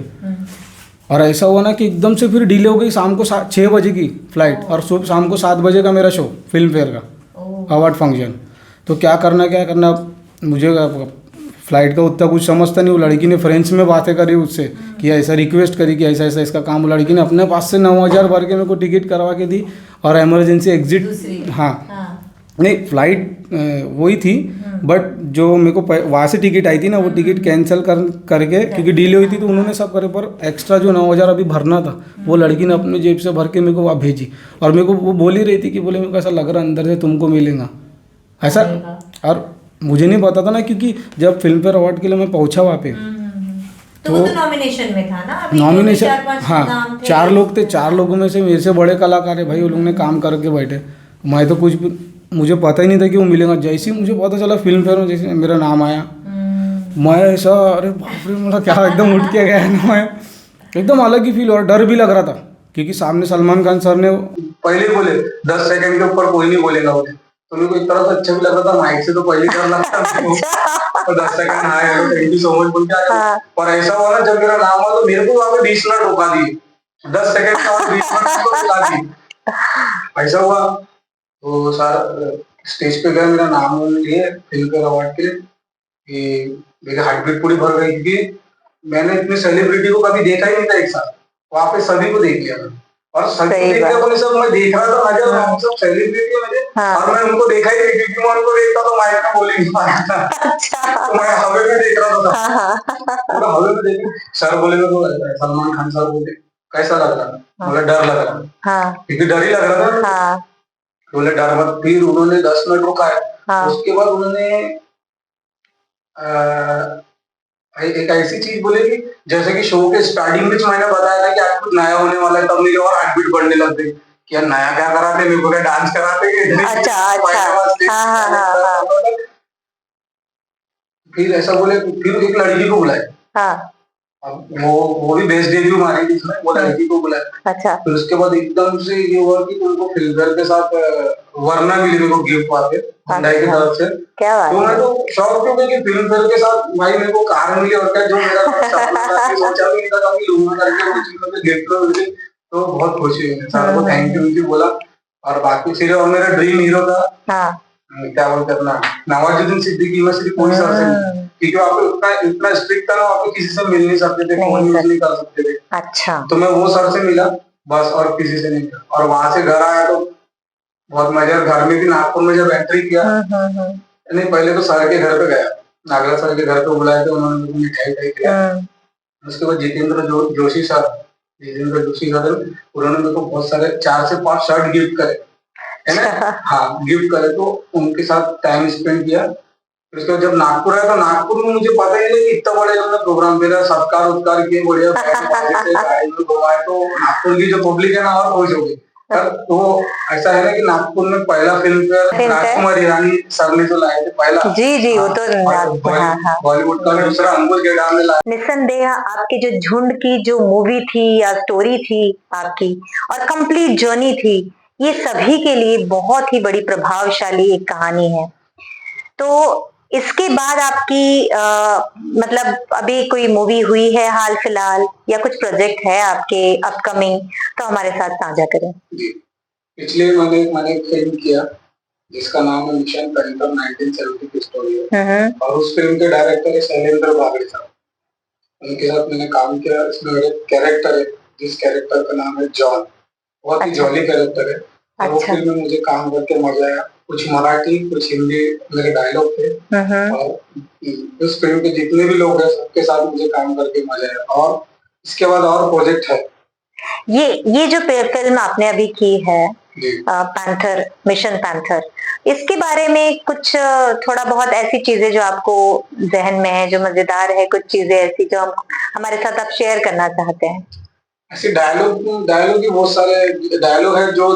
और ऐसा हुआ ना कि एकदम से फिर डिले हो गई, शाम को 6 बजे की फ्लाइट, और शाम को 7 बजे का मेरा शो फिल्म फेयर का अवार्ड फंक्शन। तो क्या करना, मुझे फ्लाइट का उतना कुछ समझता नहीं। वो लड़की ने फ्रेंच में बातें करी उससे कि ऐसा रिक्वेस्ट करी कि ऐसा ऐसा इसका काम। वो लड़की ने अपने पास से 9,000 भर के मेरे को टिकट करवा के दी, और इमरजेंसी एग्जिट, हाँ नहीं फ्लाइट वही थी, बट जो मेरे को वहाँ से टिकट आई थी ना, वो टिकट कैंसिल करके, क्योंकि डिले हुई थी, तो उन्होंने सब करे। पर एक्स्ट्रा जो 9,000 अभी भरना था, वो लड़की ने अपने जेब से भर के मेरे को वहाँ भेजी। और मेरे को वो बोल ही रही थी कि बोले मेरे को ऐसा लग रहा अंदर से तुमको मिलेगा ऐसा। और मुझे नहीं पता था ना, क्योंकि जब फिल्म फेयर अवार्ड के लिए मैं पहुंचा वहाँ पे, तो वो तो नॉमिनेशन में था ना, अभी नॉमिनेशन, 4-5 हाँ नाम थे। 4 लोग थे, 4 लोगों में से मेरे से बड़े कलाकार है भाई, वो लोग ने काम करके बैठे। मैं तो कुछ भी, मुझे पता ही नहीं था कि वो मिलेगा। जैसे ही मुझे पता चला फिल्म फेयर में, जैसे मेरा नाम आया, मैं ऐसा अरे बाप रे, मेरा क्या एकदम उठ के गया ना, मैं एकदम अलग ही फील, और डर भी लग रहा था, क्योंकि सामने सलमान खान सर ने पहले बोले 10 सेकंड के ऊपर कोई नहीं बोलेगा मुझे, तो मेरे को एक तरह से अच्छा भी लग रहा था, माइक से तो पहले डर लगता था। तो 10 second hi hello thank you so much बोल के आया। पर ऐसा हुआ ना, जब मेरा नाम हुआ तो मेरे को वहाँ पे 20 मिनट रोका दिए, 10 सेकंड का 20 मिनट को रुका दिए। ऐसा हुआ तो सर स्टेज पे गए, मेरा नाम लिए फिल्म फेयर अवार्ड के लिए, कि मेरी हार्ट बीट पूरी भर गई, क्योंकि मैंने इतनी सेलिब्रिटी को कभी देखा ही नहीं था एक साथ। वहाँ पे सभी को देख लिया मैंने, और सभी देखते अपने सब मैं देख रहा था नजर, हम सब सेलिब्रिटी है मुझे, और मैं उनको देखा ही नहीं, क्योंकि मैं उनको देखता तो माइक में बोल ही नहीं पाया था। तो मैं हवे में देख रहा था, पूरा हवे में देख। सर बोले मेरे को, सलमान खान सर बोले कैसा लग रहा? बोला डर लग रहा, क्योंकि डर ही लग रहा था। बोले डर मत। फिर उन्होंने 10 मिनट रुकाया। उसके बाद उन्होंने एक ऐसी चीज बोली कि जैसे कि शो के स्टार्टिंग में मैंने बताया था कि आज कुछ नया होने वाला है, तब मेरी और हार्ट बीट बढ़ने लग गई कि यार नया क्या कराते, मेरे को क्या डांस कराते कि फिर ऐसा बोले। फिर एक लड़की को बुलाया, वो भी बेस्ट डेब्यू मारी थी इसमें, वो लड़की को बुलाया। अच्छा। फिर उसके बाद एकदम से ये हुआ कि उनको फिल्मफेयर के साथ वरना मिली मेरे को गिफ्ट पाके हुंडई की तरफ से। क्या बात है। तो मैं तो शौक क्यों कि फिल्मफेयर के साथ भाई मेरे को कार मिली, और क्या जो मेरा सपना था, सोचा भी नहीं था कभी लूंगा करके, वो चीजों के गिफ्ट मिली, तो बहुत खुशी हुई। सर को थैंक यू बोला। और बाकी फिर और मेरा ड्रीम हीरो था, क्या बोलते अपना नवाजुद्दीन सिद्दीकी, मैं सिर्फ कोई सर से, क्योंकि वहाँ पे इतना स्ट्रिक्ट था ना, वहाँ पे किसी से मिल नहीं सकते थे, फोन यूज नहीं कर सकते थे। अच्छा। तो मैं वो सर से मिला बस, और किसी से नहीं मिला। और वहां से घर आया तो बहुत मजा। घर में भी नागपुर में जब एंट्री किया, नहीं पहले तो सर के घर पे गया, नागरा सर के घर पे बुलाए थे, उन्होंने मुझे मिठाई खिलाया। उसके बाद जोशी सर, जितेंद्र जोशी सर, उन्होंने मेरे को बहुत सारे 4 से 5 शर्ट गिफ्ट करे, है ना। हाँ, गिफ्ट करे, तो उनके साथ टाइम स्पेंड किया। फिर उसके बाद जब नागपुर आया, तो नागपुर में मुझे पता ही नहीं कि इतना बड़े उन्होंने प्रोग्राम मेरा सत्कार उत्कार किए, बढ़िया घुमाए। तो नागपुर की जो पब्लिक है ना, और खुश हो गई। तो ऐसा है ना कि नागपुर में पहला film fair Rajkumar Hirani sir ने जो लाए थे पहला। जी जी, वो तो बॉलीवुड का दूसरा अंकुश गेडार ने लाया। निस्संदेह आपकी जो झुंड की जो मूवी थी या स्टोरी थी आपकी, और कंप्लीट जर्नी थी, ये सभी के लिए बहुत ही बड़ी प्रभावशाली एक कहानी है। तो इसके बाद आपकी मतलब अभी कोई मूवी हुई है हाल फिलहाल, या कुछ प्रोजेक्ट है आपके अपकमिंग, तो हमारे साथ साझा करें। पिछले मैंने एक फिल्म किया जिसका नाम है मिशन पैंथर, 1970 की स्टोरी है, और उस फिल्म के डायरेक्टर है शैलेंद्र बागड़े साहब। उनके साथ मैंने काम किया। इसमें मेरे कैरेक्टर है, जिस कैरेक्टर का नाम है जॉन, बहुत ही जॉली कैरेक्टर है। अच्छा। वो फिल्म में मुझे काम करके मजा आया। कुछ मराठी कुछ हिंदी मेरे डायलॉग थे, और उस फिल्म के जितने भी लोग हैं सबके साथ मुझे काम करके मजा आया। और इसके बाद और प्रोजेक्ट है। ये जो फिल्म आपने अभी की है पैंथर, मिशन पैंथर, इसके बारे में कुछ थोड़ा बहुत ऐसी चीजें जो आपको जहन में है, जो मजेदार है, कुछ चीजें ऐसी जो हम हमारे साथ आप शेयर करना चाहते हैं? ऐसे डायलॉग ही बहुत सारे डायलॉग है जो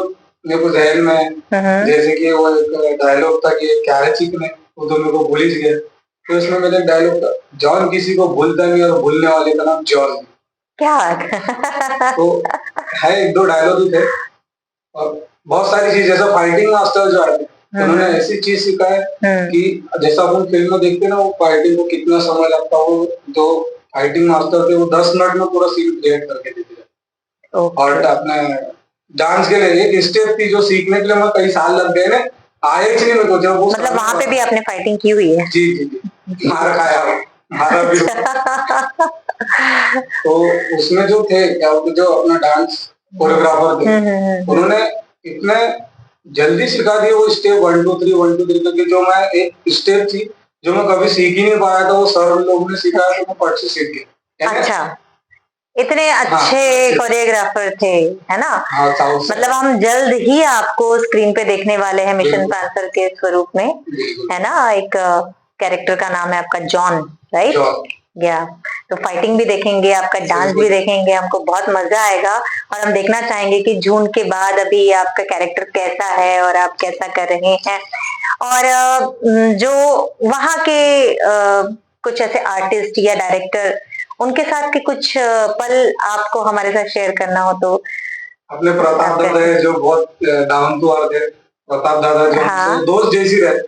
मेरे को जहन में, जैसे कि वो एक डायलॉग था कि क्या है चिकने, वो तो मेरे को भूल ही गया। तो इसमें मेरा एक डायलॉग था, जॉन किसी को भूलता नहीं और भूलने वाले का नाम जॉन। क्या तो है, 1-2 डायलॉग ही थे। और बहुत सारी चीज, जैसा फाइटिंग मास्टर जो आते हैं, उन्होंने ऐसी चीज सिखा है कि जैसा अपन फिल्म में देखते हैं ना, वो फाइटिंग को कितना समय लगता है, वो जो फाइटिंग मास्टर थे वो 10 मिनट में पूरा सीन क्रिएट करके देते थे। और अपने डांस के लिए एक स्टेप थी जो सीखने के लिए मैं कई साल लग गए ना, आए ही नहीं मेरे को। जब वो मतलब वहां पे भी आपने फाइटिंग की हुई है? जी जी जी, मार खाया, मारा भी। तो उसमें जो थे क्या, जो अपना डांस कोरियोग्राफर थे, उन्होंने इतने जल्दी सिखा दिए वो स्टेप 1 2 3 1 2 3 करके, जो मैं एक स्टेप थी जो मैं कभी सीख ही नहीं पाया था, वो सर लोगों ने सिखाया, तो मैं पट से सीख गया। अच्छा, इतने अच्छे कोरियोग्राफर थे, है ना। मतलब हम जल्द ही आपको स्क्रीन पे देखने वाले हैं मिशन पैंथर के स्वरूप में, है ना। एक कैरेक्टर का नाम है आपका जॉन, राइट? या तो फाइटिंग भी देखेंगे, आपका डांस भी देखेंगे, हमको बहुत मजा आएगा। और हम देखना चाहेंगे कि जून के बाद अभी आपका कैरेक्टर कैसा है और आप कैसा कर रहे हैं। और जो वहाँ के कुछ ऐसे आर्टिस्ट या डायरेक्टर, उनके साथ के कुछ पल आपको हमारे साथ शेयर करना हो तो? अपने प्रताप दादा है जो बहुत डाउन टू अर्थ है। प्रताप दादा जो दोस्त जैसी रहे,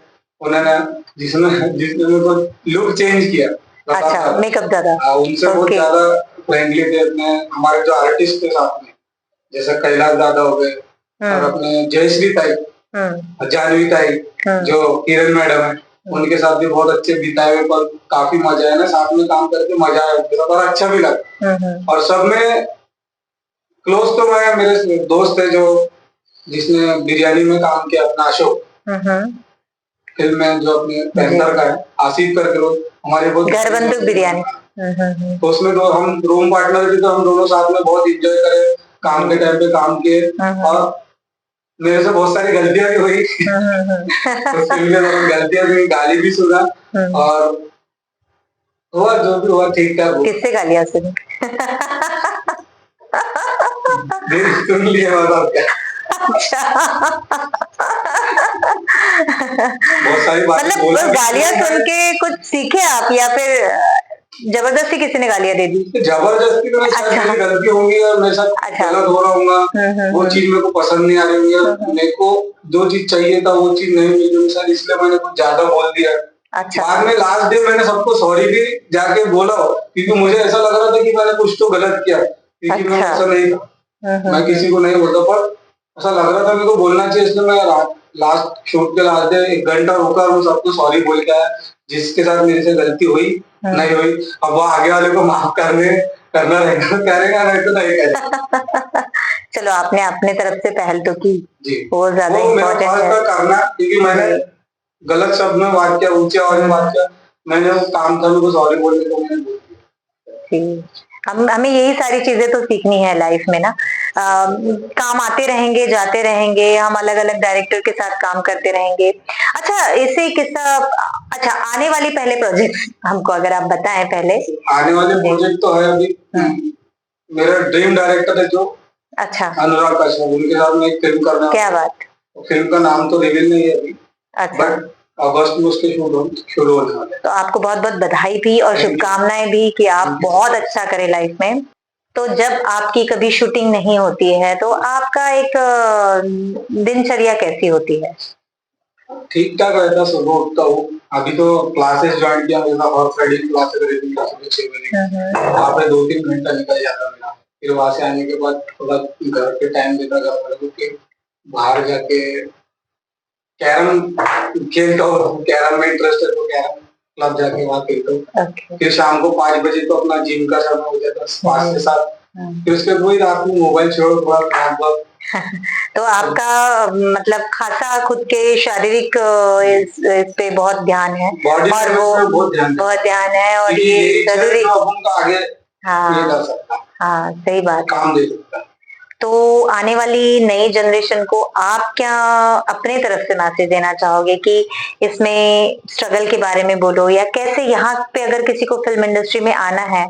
उन्होंने जिसने मेरे को लुक चेंज किया। अच्छा, मेकअप दादा उनसे बहुत ज्यादा फ्रेंडली थे। अपने हमारे जो आर्टिस्ट थे साथ में, जैसे कैलाश दादा हो गए, और अपने जयश्री ताई, जानवी ताई, जो किरण मैडम है, उनके साथ भी बहुत अच्छे बिताए हुए पल, काफी मजा आया ना, साथ में काम करके मजा आया उनके साथ, और अच्छा भी लगा। और सब में क्लोज तो मैं, मेरे दोस्त है जो जिसने बिरयानी में काम किया, अपना अशोक, फिल्म में जो अपने पैंथर का है, आसिफ करके लोग हमारे बहुत घर बंदूक बिरयानी। तो उसमें तो हम रूम पार्टनर थे, तो हम दोनों साथ में बहुत एंजॉय करे, काम के टाइम पे काम किए। और मेरे से बहुत सारी गलतियां भी हुई उस फिल्म में, गलतियां भी, गाली भी सुना, और हुआ जो भी हुआ ठीक ठाक। किससे गालियां सुनी? सुन लिए मतलब क्या। बहुत सारी बातें, मतलब गालियां सुन के कुछ सीखे आप, या फिर जबरदस्ती किसी ने गालियां दे दी? जबरदस्ती तो मेरी गलती होंगी और मेरे साथ गलत हो रहा होगा, वो चीज मेरे को पसंद नहीं आ रही होगी, मेरे को जो चीज चाहिए था वो चीज नहीं मिली मेरे साथ, इसलिए मैंने कुछ ज्यादा बोल दिया। अच्छा। बाद में लास्ट डे मैंने सबको सॉरी भी जाके बोला, क्योंकि मुझे ऐसा लग रहा था कि मैंने कुछ तो गलत किया, क्योंकि मैं ऐसा नहीं था, मैं किसी को नहीं बोलता, पर ऐसा लग रहा था मेरे को बोलना चाहिए, इसलिए मैं लास्ट शूट के लास्ट डे 1 घंटा रुका, वो सबको सॉरी बोल के आया, जिसके साथ मेरे से गलती हुई नहीं हुई। अब वो आगे वाले को माफ करना रहेगा, करेगा नहीं तो नहीं करेगा। चलो आपने अपने तरफ से पहल तो की जी, वो ज्यादा वो मेरा इम्पोर्टेंट फर्ज है। था करना, क्योंकि मैंने गलत शब्द में बात किया, ऊंचे आवाज में बात किया, मैंने वो काम था, मेरे को सॉरी बोलने को मैंने बोल दिया। जी, हमें यही सारी चीजें तो सीखनी है लाइफ में ना। काम आते रहेंगे जाते रहेंगे, हम अलग अलग डायरेक्टर के साथ काम करते रहेंगे। अच्छा, इससे किस्सा, अच्छा आने वाली पहले प्रोजेक्ट हमको अगर आप बताएं पहले। आने वाले प्रोजेक्ट तो है अभी, मेरा ड्रीम डायरेक्टर है जो अच्छा अनुराग कश्यप, उनके साथ मैं एक फिल्म करना। क्या बात। फिल्म का नाम तो रिवील नहीं है अभी, अच्छा, बट अगस्त में उसके शुरू होने वाले हैं। तो आपको बहुत बहुत बधाई भी और शुभकामनाएं भी कि आप बहुत अच्छा करें लाइफ में। तो जब आपकी कभी शूटिंग नहीं होती है तो आपका एक दिनचर्या कैसी होती है? ठीक ठाक रहता, सुबह उठता हूँ, अभी तो क्लासेस ज्वाइन किया मेरा, और फ्राइडे की क्लासेस रहती है सुबह 6 बजे, वहाँ पे 2-3 घंटा निकल जाता मेरा। फिर वहां से आने के बाद थोड़ा घर पे टाइम देता, घर वालों को, फिर बाहर जाके कैरम खेलता हूँ, कैरम में इंटरेस्ट है तो कैरम क्लब जाके वहाँ खेलता हूँ। फिर शाम को 5 बजे तो अपना जिम का समय हो जाता है 5 से 7। फिर उसके बाद वही रात में मोबाइल छोड़ो थोड़ा काम पर। तो आपका मतलब खासा खुद के शारीरिक इस पे बहुत ध्यान है, और वो बहुत ध्यान है, और ये जरूरी आगे हाँ हाँ सही बात काम दे सकता है। तो आने वाली नई जनरेशन को आप क्या अपने तरफ से मैसेज देना चाहोगे कि इसमें स्ट्रगल के बारे में बोलो, या कैसे यहाँ पे अगर किसी को फिल्म इंडस्ट्री में आना है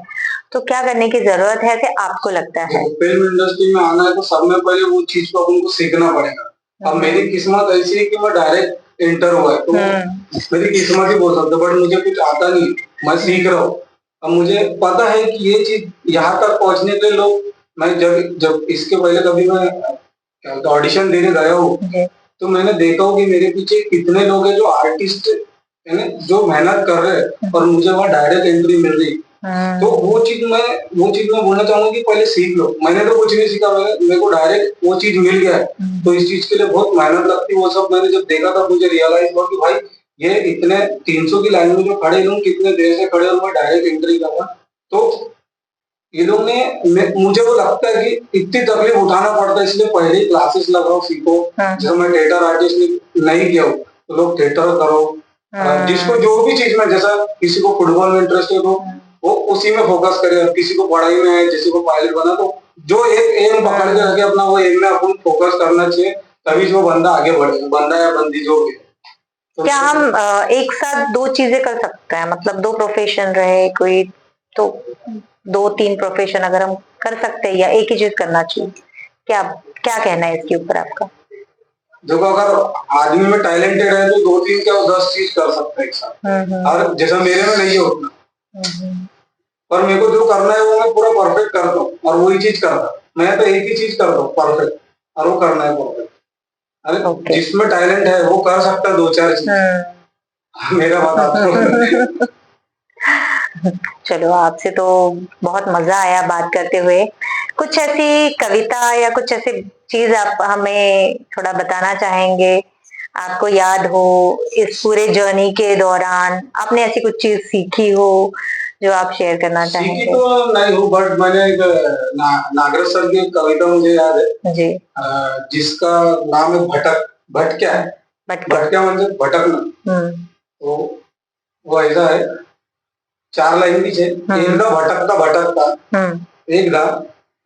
तो क्या करने की जरूरत है, ऐसे आपको लगता है? फिल्म इंडस्ट्री में आना है तो सब में पहले वो चीज को अपन को सीखना पड़ेगा। अब मेरी किस्मत ऐसी है कि मैं डायरेक्ट इंटर हुआ है, तो मेरी किस्मत ही बोल सकते, बट मुझे कुछ आता नहीं, मैं सीख रहा हूँ। अब मुझे पता है कि ये चीज यहाँ तक पहुंचने के लिए लोग, मैं जब इसके पहले कभी मैं ऑडिशन देने गया हूँ तो मैंने देखा हूँ कि मेरे पीछे कितने लोग हैं जो आर्टिस्ट है, जो मेहनत कर रहे हैं, और मुझे वहाँ डायरेक्ट एंट्री मिल रही। तो वो चीज मैं बोलना चाहूंगा कि पहले सीख लो। मैंने तो कुछ नहीं सीखा, मेरे को डायरेक्ट वो चीज मिल गया है, तो इस चीज के लिए बहुत मेहनत लगती है। वो सब मैंने जब देखा था मुझे रियलाइज हुआ कि भाई ये इतने 300 की लाइन में जो खड़े लोग कितने देर से खड़े, और मैं डायरेक्ट एंट्री कर रहा। तो ये लोग ने, मुझे वो लगता है कि इतनी तकलीफ उठाना पड़ता है, इसलिए पहले ही क्लासेस लगाओ, सीखो। जब मैं थिएटर आर्टिस्ट नहीं किया हूँ तो लोग थिएटर करो, जिसको जो भी चीज में, जैसा किसी को फुटबॉल में इंटरेस्ट है तो वो उसी में फोकस करे, किसी को पढ़ाई में है, किसी को पायलट बना, तो जो एक एम पकड़ के रखे अपना, वो एम में अपन फोकस करना चाहिए, तभी जो बंदा आगे बढ़ेगा, बंदा या बंदी जो भी। तो क्या हम एक साथ दो चीजें कर सकते हैं, मतलब दो प्रोफेशन रहे कोई, तो 2-3 प्रोफेशन अगर हम कर सकते हैं, या एक ही चीज करना चाहिए? क्या क्या कहना है इसके ऊपर आपका? देखो, अगर आदमी में टैलेंटेड है तो 2-3 क्या 10 चीज कर सकता है एक साथ, और जैसा मेरे में नहीं है उतना, पर मेरे को जो करना है वो मैं पूरा परफेक्ट करता हूँ, और वही चीज करता हूँ। मैं तो एक ही चीज करता हूँ परफेक्ट, और वो करना है परफेक्ट। अरे जिसमें टैलेंट है वो कर सकता है 2-4 चीज। मेरा बात चलो, आपसे तो बहुत मजा आया बात करते हुए। कुछ ऐसी कविता या कुछ ऐसी चीज आप हमें थोड़ा बताना चाहेंगे, आपको याद हो इस पूरे जर्नी के दौरान आपने ऐसी कुछ चीज सीखी हो जो आप शेयर करना चाहेंगे? सीखी तो नहीं हो, बट मैंने एक नागराज सर की कविता मुझे याद है जी, जिसका नाम है भटक्या है। भटक्या म्हणजे भटकना। तो वो ऐसा है, 4 लाईन की एकदा भटकता भटकता, एकदा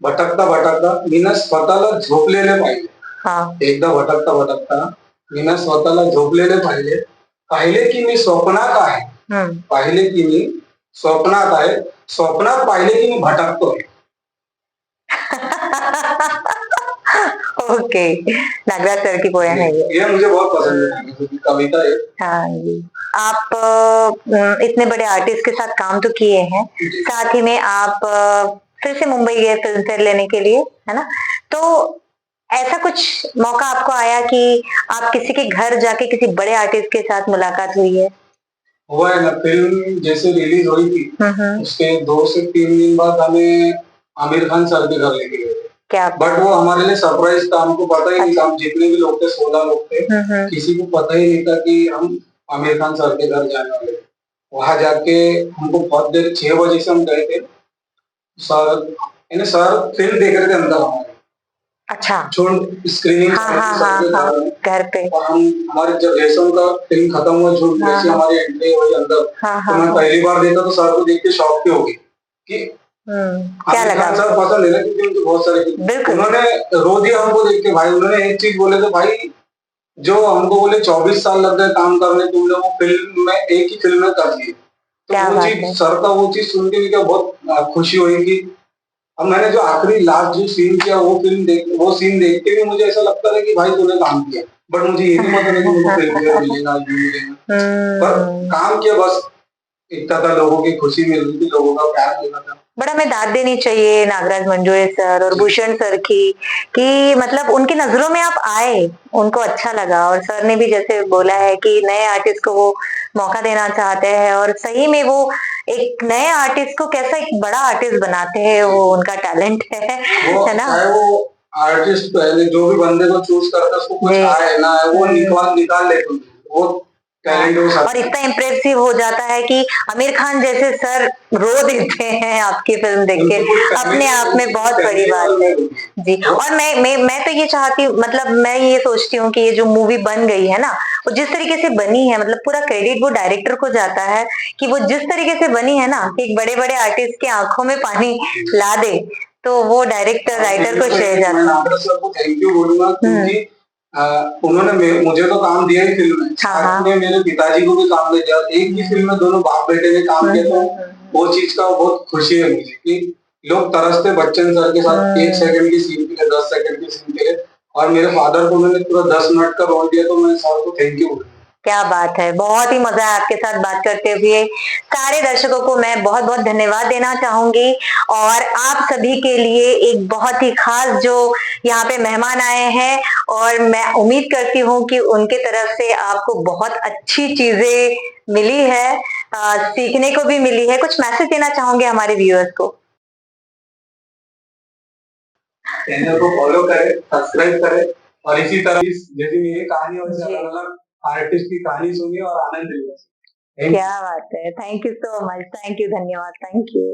भटकता भटकता मीनं स्वतःला झोपलेले पाहिले। एकदा भटकता भटकता मीनं स्वतःला झोपलेले पाहिले, पाहिले की मी स्वप्नात आहे, पाहिले की मी स्वप्नात आहे, स्वप्नात पाहिले की मी भटकतोय। ओके, नागराज सर की पोएम है ये मुझे बहुत पसंद है, कविता है। हाँ जी। आप इतने बड़े आर्टिस्ट के साथ काम तो किए हैं, साथ ही में आप फिर से मुंबई गए फिल्म फेयर लेने के लिए, है ना? तो ऐसा कुछ मौका आपको आया कि आप किसी के घर जाके किसी बड़े आर्टिस्ट के साथ मुलाकात हुई है? हुआ है ना, फिल्म जैसे रिलीज हुई थी उसके 2 से 3 दिन बाद हमें आमिर खान सर के घर लेके गए थे। क्या? बट वो हमारे लिए सरप्राइज था, हमको पता ही नहीं था। हम जितने भी लोग थे 16 लोग थे, किसी को पता ही नहीं था कि हम आमिर खान सर के घर जाने वाले। वहां जाके हमको बहुत देर, 6 बजे से हम गए थे। सर फिल्म देख रहे थे अंदर हमारे, अच्छा। स्क्रीनिंग घर पे। और हम हमारे जब रेशम का फिल्म खत्म हुआ, झूठ जैसे हमारी एंट्री हुई अंदर, तो मैं पहली बार देखा तो सर को देख के शॉक पे हो गई कि क्या लगा सर पसंद है ना, क्योंकि उनकी बहुत सारी उन्होंने रो दिया हमको देख के भाई। उन्होंने एक चीज बोले थे भाई, जो हमको बोले 24 साल लग गए काम करने, तुमने वो फिल्म में एक ही फिल्म में कर दी। तो वो चीज सर का वो चीज सुन के मुझे बहुत खुशी हुई कि अब मैंने जो आखिरी लास्ट जो सीन किया वो सीन देख के भी मुझे ऐसा लगता था कि भाई तूने काम किया, बट मुझे ये नहीं पता था कि मुझे फिल्म फेयर मिलेगा नहीं मिलेगा, पर काम किया बस। इतना था, लोगों की खुशी मिल रही थी, लोगों का प्यार मिल रहा था। बड़ा हमें दाद देनी चाहिए नागराज मंजुळे सर और भूषण सर की, कि मतलब उनकी नजरों में आप आए, उनको अच्छा लगा, और सर ने भी जैसे बोला है कि नए आर्टिस्ट को वो मौका देना चाहते हैं, और सही में वो एक नए आर्टिस्ट को कैसा एक बड़ा आर्टिस्ट बनाते हैं, वो उनका टैलेंट है ना। वो आर्टिस्ट पहले जो भी बंदे को चूज करता है, उसको कुछ आए ना है, वो निकाल लेते, वो और इतना इम्प्रेसिव हो जाता है कि आमिर खान जैसे सर रो देते हैं आपकी फिल्म देख के, अपने आप में बहुत बड़ी बात है जी। और मैं तो ये चाहती, मतलब मैं ये सोचती हूँ कि ये जो मूवी बन गई है ना, वो जिस तरीके से बनी है, मतलब पूरा क्रेडिट वो डायरेक्टर को जाता है कि वो जिस तरीके से बनी है ना, एक बड़े बड़े आर्टिस्ट की आंखों में पानी ला दे, तो वो डायरेक्टर राइटर को श्रेय जाता है। थैंक यू बोलूंगा, क्योंकि उन्होंने मुझे तो काम दिया ही फिल्म में, साथ में मेरे पिताजी को भी काम दे दिया। एक ही फिल्म में दोनों बाप बेटे ने काम किया, तो वो चीज का बहुत खुशी है मुझे कि लोग तरसते बच्चन सर के साथ 1 सेकंड की सीन के लिए, 10 सेकंड की सीन के लिए, और मेरे फादर को उन्होंने पूरा 10 मिनट का रोल दिया, तो मैं सर को थैंक यू बोलूंगा। क्या बात है, बहुत ही मजा है आपके साथ बात करते हुए। सारे दर्शकों को मैं बहुत बहुत धन्यवाद देना चाहूंगी, और आप सभी के लिए एक बहुत ही खास जो यहाँ पे मेहमान आए हैं, और मैं उम्मीद करती हूँ कि उनके तरफ से आपको बहुत अच्छी चीजें मिली है, सीखने को भी मिली है। कुछ मैसेज देना चाहूंगे हमारे व्यूअर्स को? चैनल को फॉलो करें, सब्सक्राइब करें, और इसी तरह जैसे मेरी कहानी और अलग अलग आर्टिस्ट की कहानी सुनिए और आनंद लीजिए। क्या बात है, thank you so much, thank you, धन्यवाद, थैंक यू।